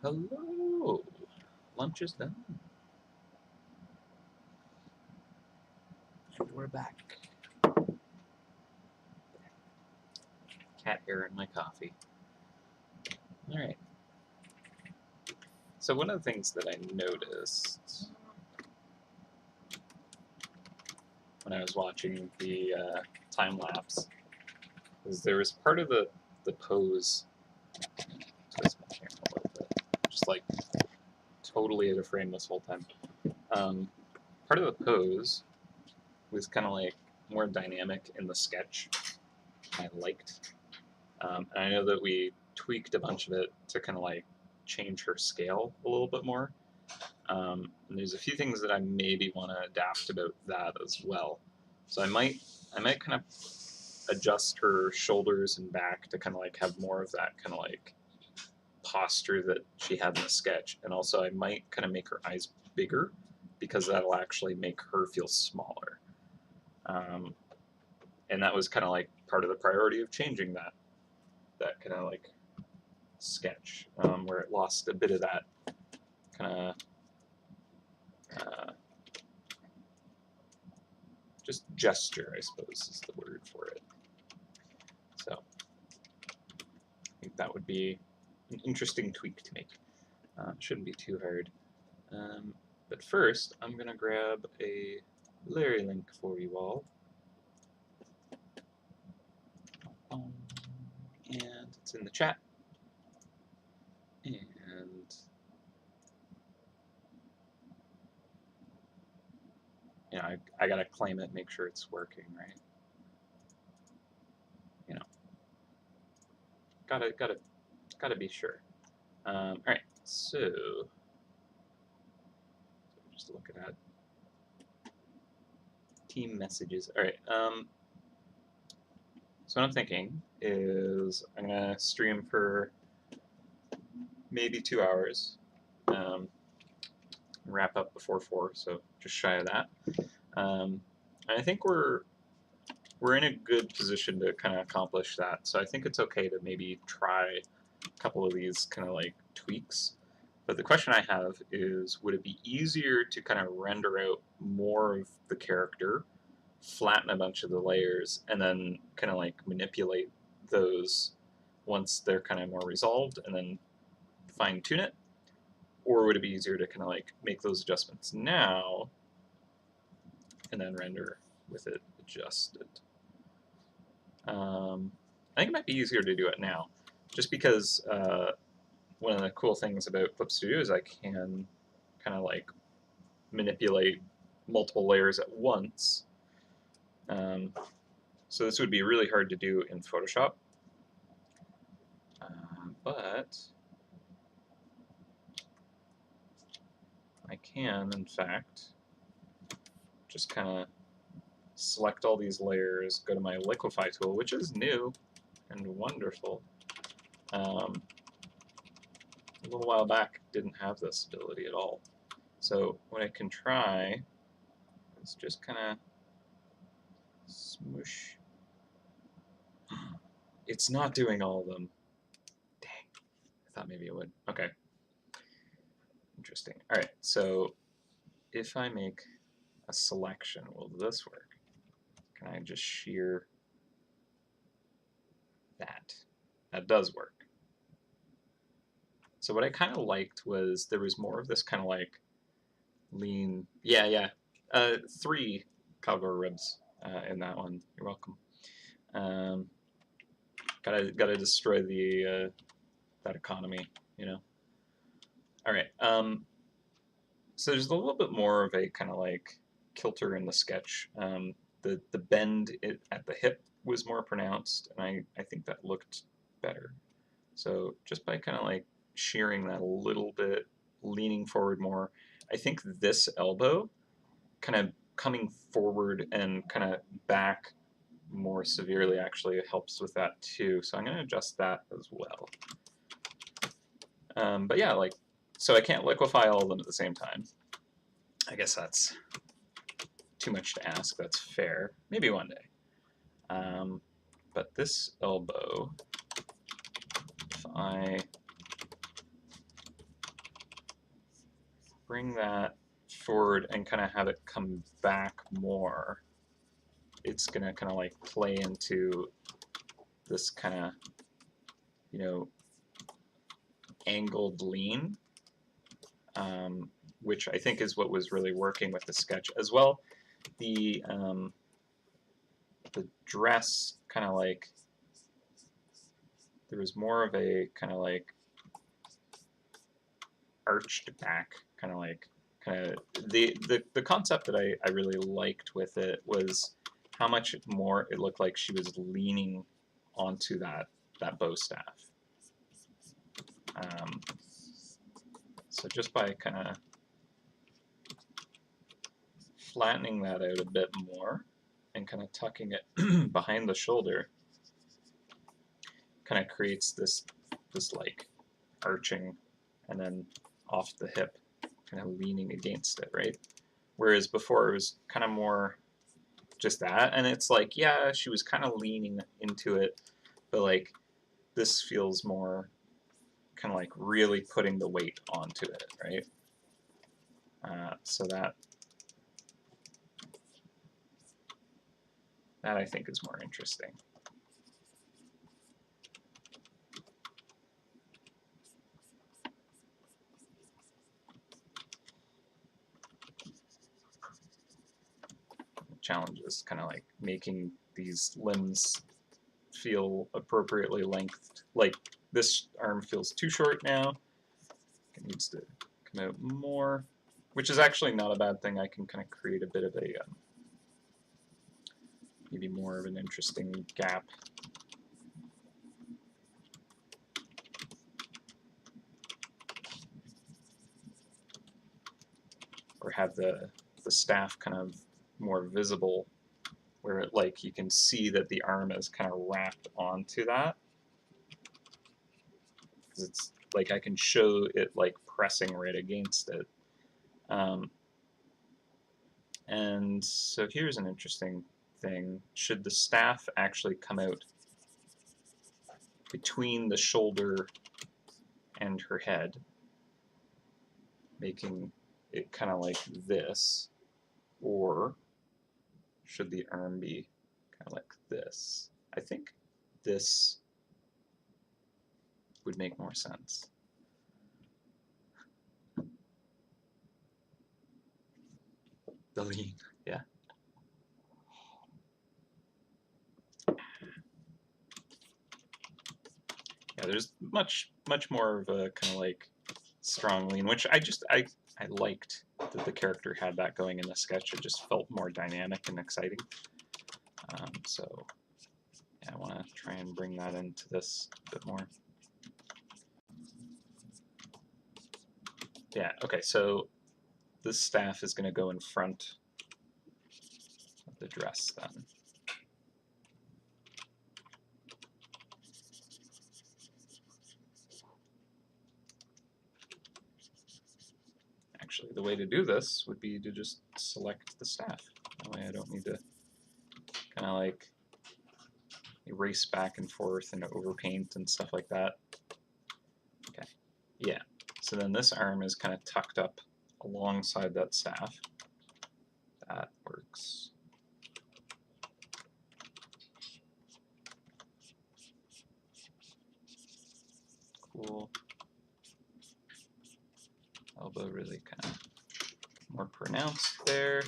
Hello! Lunch is done. And we're back. Cat hair in my coffee. Alright. So one of the things that I noticed when I was watching the time-lapse is there was part of the pose, twist my camera a little bit, just like totally out of frame this whole time. Part of the pose was kind of like more dynamic in the sketch. I liked. And I know that we tweaked a bunch of it to kind of like change her scale a little bit more. And there's a few things that I maybe want to adapt about that as well. So I might kind of adjust her shoulders and back to kind of like have more of that kind of like posture that she had in the sketch. And also I might kind of make her eyes bigger because that'll actually make her feel smaller. And that was kind of like part of the priority of changing that kind of like sketch, where it lost a bit of that kind of just gesture, I suppose is the word for it. So I think that would be an interesting tweak to make. Shouldn't be too hard. But first, I'm going to grab a Larry link for you all. And it's in the chat. And you know, I gotta claim it, make sure it's working, right? You know, gotta be sure. All right, so just looking at team messages. All right. So what I'm thinking is I'm gonna stream for maybe 2 hours. Wrap up before 4, so just shy of that. And I think we're in a good position to kind of accomplish that. So I think it's okay to maybe try a couple of these kind of like tweaks. But the question I have is, would it be easier to kind of render out more of the character, flatten a bunch of the layers, and then kind of like manipulate those once they're kind of more resolved and then fine tune it? Or would it be easier to kind of like make those adjustments now and then render with it adjusted? I think it might be easier to do it now, just because one of the cool things about Clip Studio is I can kind of like manipulate multiple layers at once. So this would be really hard to do in Photoshop, but I can, in fact, just kind of select all these layers, go to my liquify tool, which is new and wonderful. A little while back, didn't have this ability at all. So what I can try is just kind of smoosh. It's not doing all of them. Dang. I thought maybe it would. Okay. Interesting. All right. So if I make a selection, will this work? Can I just shear that? That does work. So what I kind of liked was there was more of this kind of like lean. Yeah. 3 cowgirl ribs in that one. You're welcome. Gotta destroy the that economy, you know. All right. So there's a little bit more of a kind of like kilter in the sketch. The bend at the hip was more pronounced, and I think that looked better. So just by kind of like shearing that a little bit, leaning forward more, I think this elbow kind of coming forward and kind of back more severely actually helps with that too. So I'm going to adjust that as well. But yeah, like, so I can't liquefy all of them at the same time. I guess that's too much to ask. That's fair. Maybe one day. But this elbow, if I bring that forward and kind of have it come back more, it's going to kind of like play into this kind of, you know, angled lean, which I think is what was really working with the sketch as well. The dress kind of like, there was more of a kind of like arched back, kind of like, the concept that I really liked with it was how much more it looked like she was leaning onto that bow staff. So just by kind of flattening that out a bit more and kind of tucking it behind the shoulder, kind of creates this like arching and then off the hip, kind of leaning against it, right? Whereas before it was kind of more just that, and it's like, yeah, she was kind of leaning into it, but like this feels more kind of like really putting the weight onto it, right? So that I think is more interesting. The challenge is kind of like making these limbs feel appropriately lengthed. Like this arm feels too short now. It needs to come out more, which is actually not a bad thing. I can kind of create a bit of a maybe more of an interesting gap. Or have the staff kind of more visible, where it, like, you can see that the arm is kind of wrapped onto that. Because it's like I can show it like pressing right against it. And so here's an interesting thing. Should the staff actually come out between the shoulder and her head, making it kind of like this, or should the arm be kind of like this? I think this would make more sense. The lean, yeah. Yeah, there's much more of a kind of like strong lean, which I liked that the character had that going in the sketch. It just felt more dynamic and exciting. So yeah, I want to try and bring that into this a bit more. Yeah, okay, so this staff is going to go in front of the dress then. Actually, the way to do this would be to just select the staff. That way I don't need to kind of like erase back and forth and overpaint and stuff like that. Okay, yeah. So then this arm is kind of tucked up alongside that staff. That works. Cool. Elbow really kind of more pronounced there.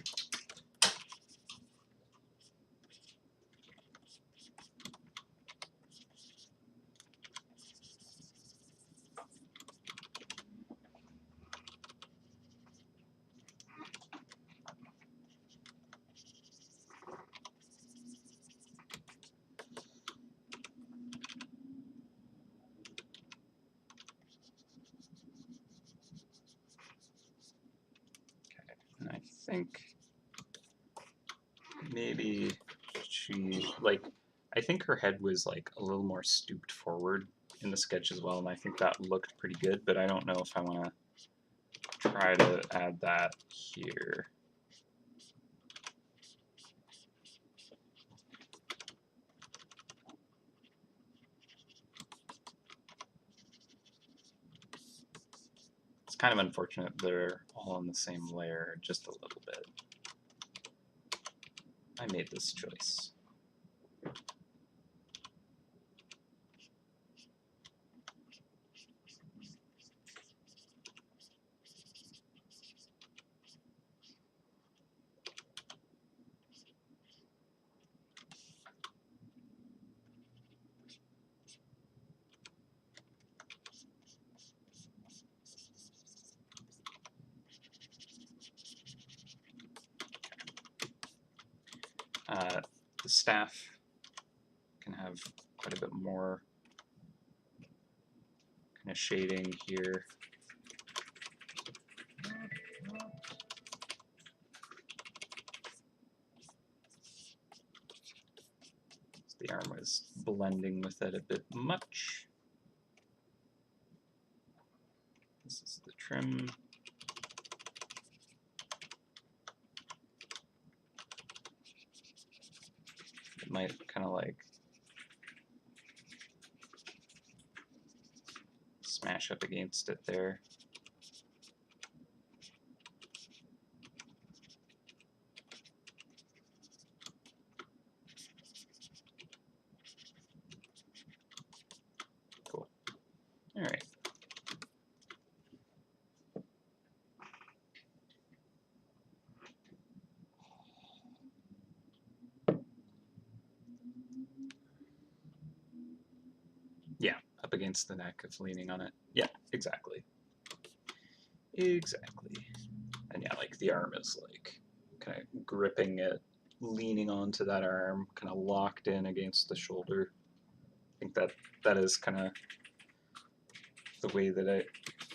And I think maybe she, like, I think her head was like a little more stooped forward in the sketch as well, and I think that looked pretty good, but I don't know if I want to try to add that here. It's kind of unfortunate they're all on the same layer, just a little bit. I made this choice. The staff can have quite a bit more kind of shading here. The arm was blending with it a bit much. This is the trim. It might kind of like smash up against it there. Cool. All right. Yeah, up against the neck of leaning on it. Yeah, exactly. Exactly. And yeah, like the arm is like kind of gripping it, leaning onto that arm, kind of locked in against the shoulder. I think that is kind of the way that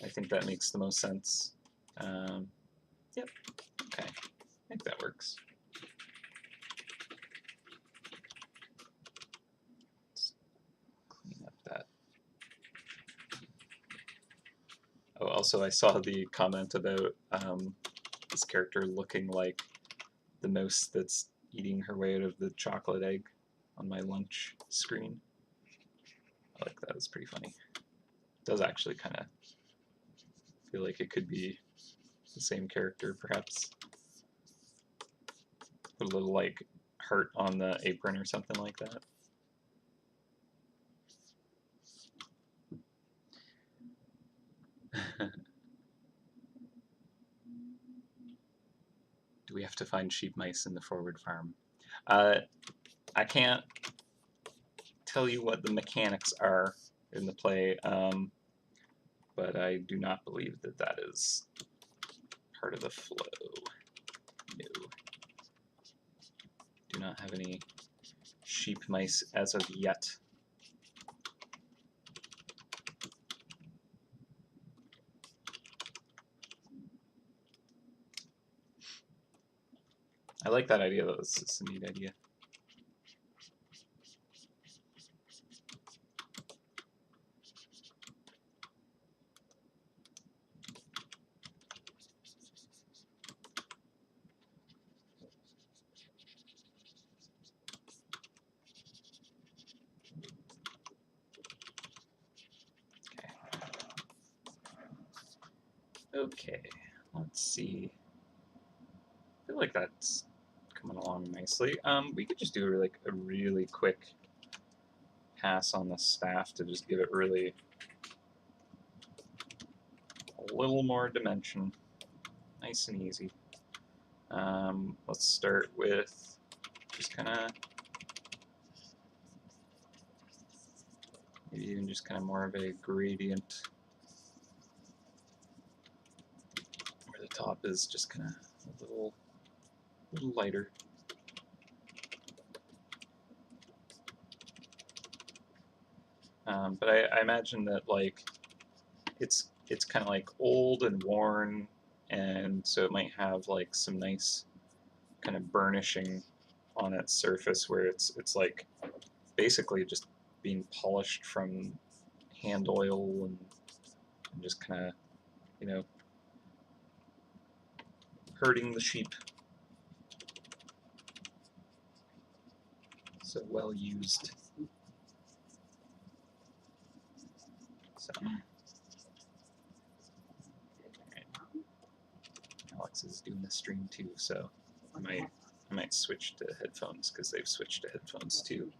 I think that makes the most sense. Yep. Okay. I think that works. Let's clean up that. Oh, also I saw the comment about this character looking like the mouse that's eating her way out of the chocolate egg on my lunch screen. I like that. It's pretty funny. It does actually kind of feel like it could be the same character, perhaps. Put a little like heart on the apron or something like that. Do we have to find sheep mice in the forward farm? I can't tell you what the mechanics are in the play, but I do not believe that that is part of the flow. No. Do not have any sheep mice as of yet. I like that idea though, it's a neat idea. Okay, let's see. I feel like that's coming along nicely. We could just do like a really quick pass on the staff to just give it really a little more dimension. Nice and easy. Let's start with just kind of, maybe even just kind of more of a gradient where the top is just kind of a little lighter. But I imagine that like it's kind of like old and worn, and so it might have like some nice kind of burnishing on its surface where it's like basically just being polished from hand oil and just kind of, you know, hurting the sheep. So well used. So Alex is doing the stream too, so I might switch to headphones because they've switched to headphones too.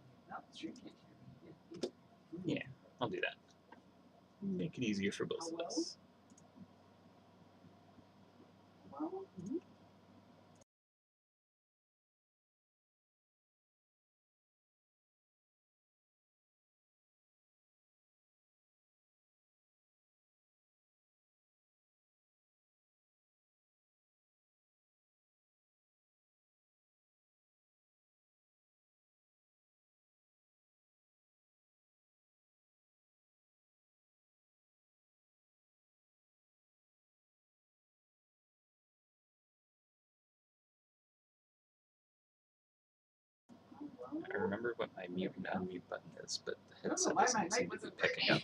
Yeah, I'll do that. Make it easier for both of us. I remember what my mute and unmute button is, but the headset doesn't seem to be picking up.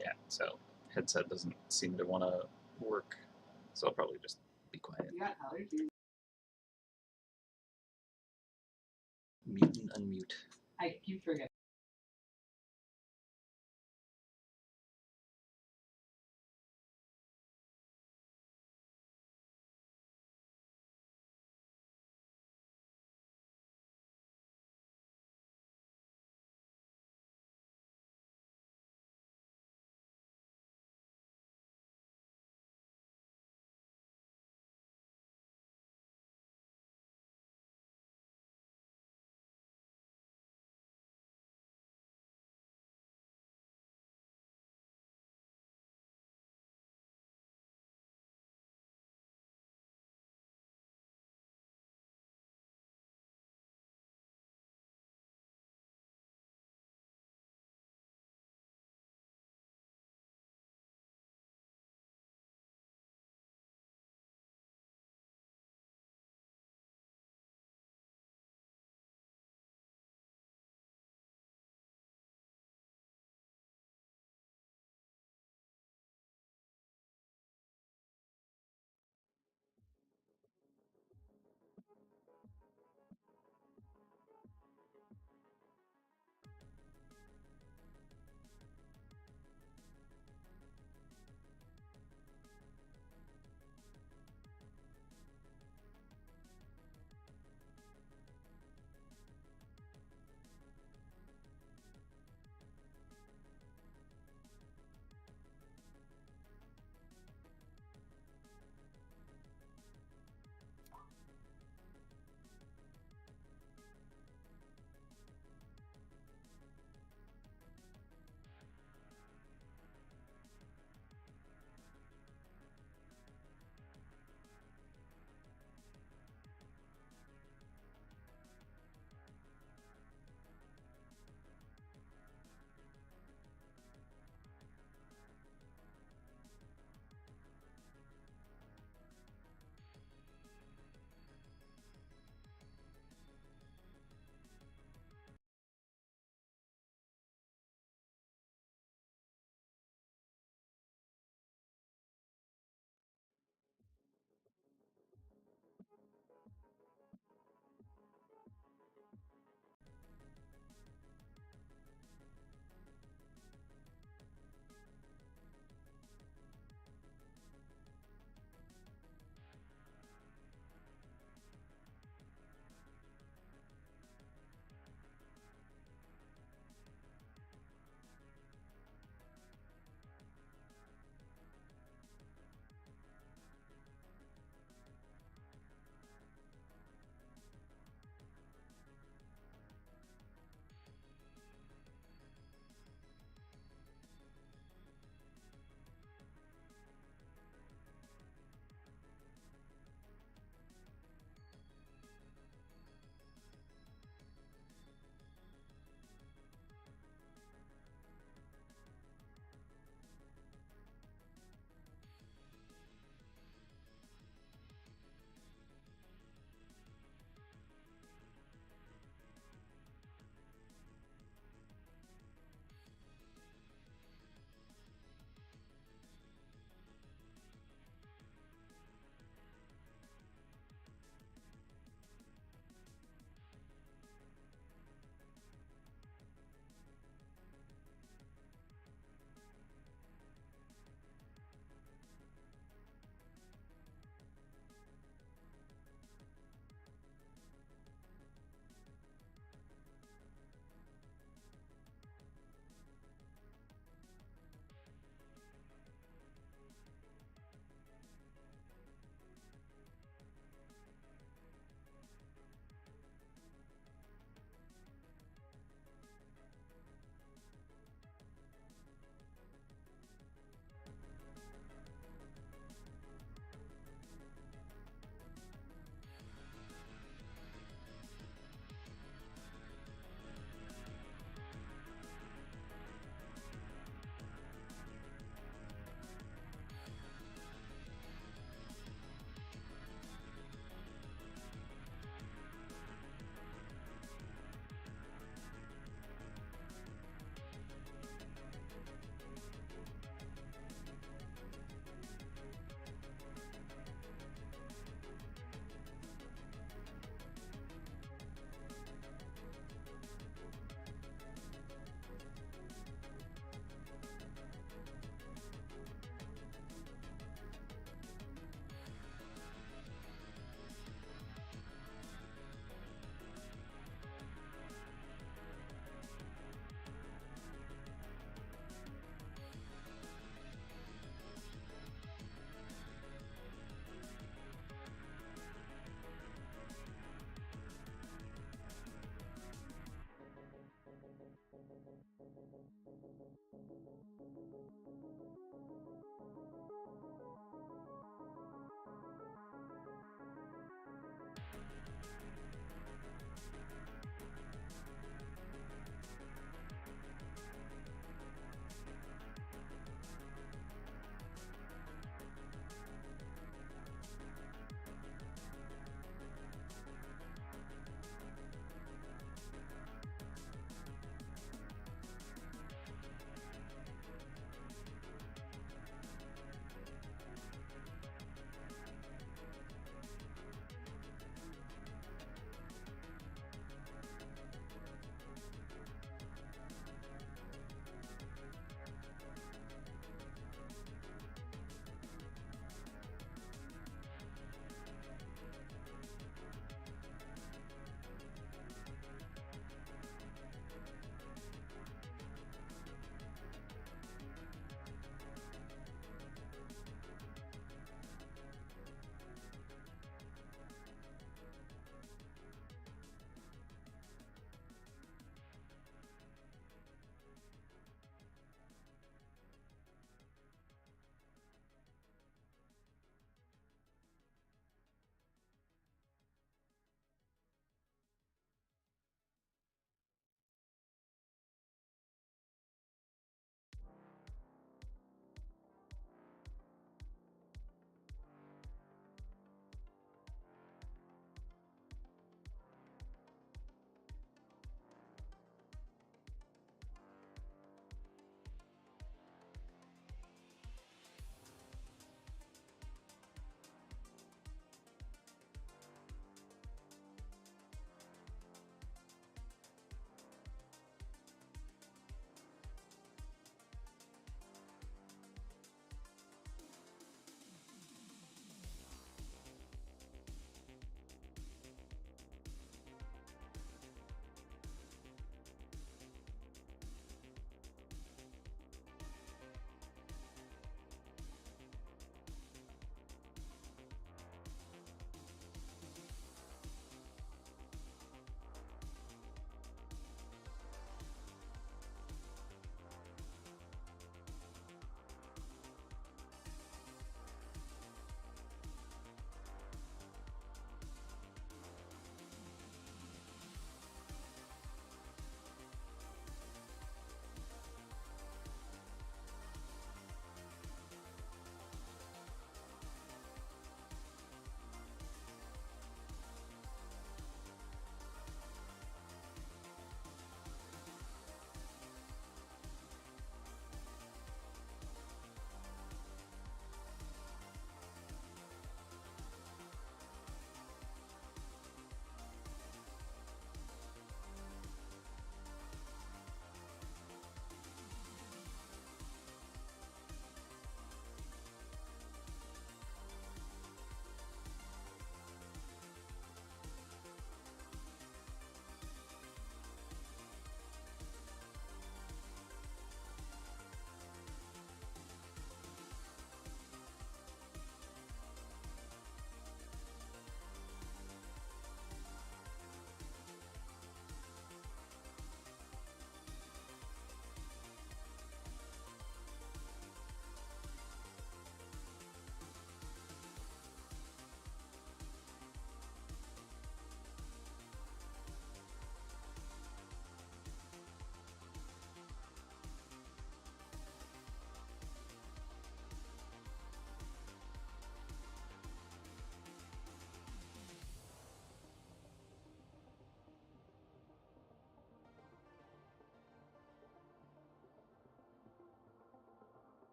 Yeah, so headset doesn't seem to want to work, so I'll probably just be quiet. Mute and unmute. I keep forgetting.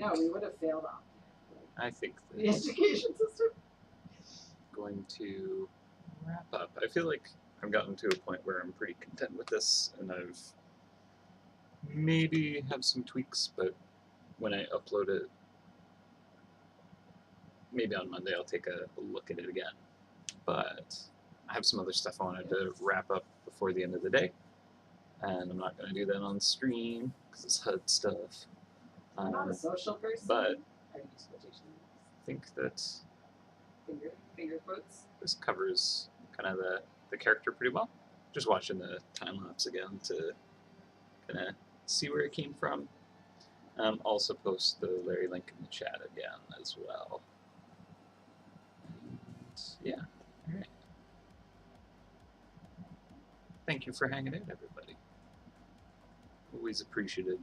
I know, we would have failed on I think the that's education system. going to wrap up. I feel like I've gotten to a point where I'm pretty content with this, and I've maybe have some tweaks, but when I upload it, maybe on Monday I'll take a look at it again. But I have some other stuff I wanted to wrap up before the end of the day, and I'm not going to do that on stream because it's HUD stuff. I'm not a social person. But I use quotation I think that finger quotes. this covers kind of the character pretty well. Just watching the time lapse again to kind of see where it came from. Also post the Larry link in the chat again as well. And yeah, all right. Thank you for hanging out, everybody. Always appreciated.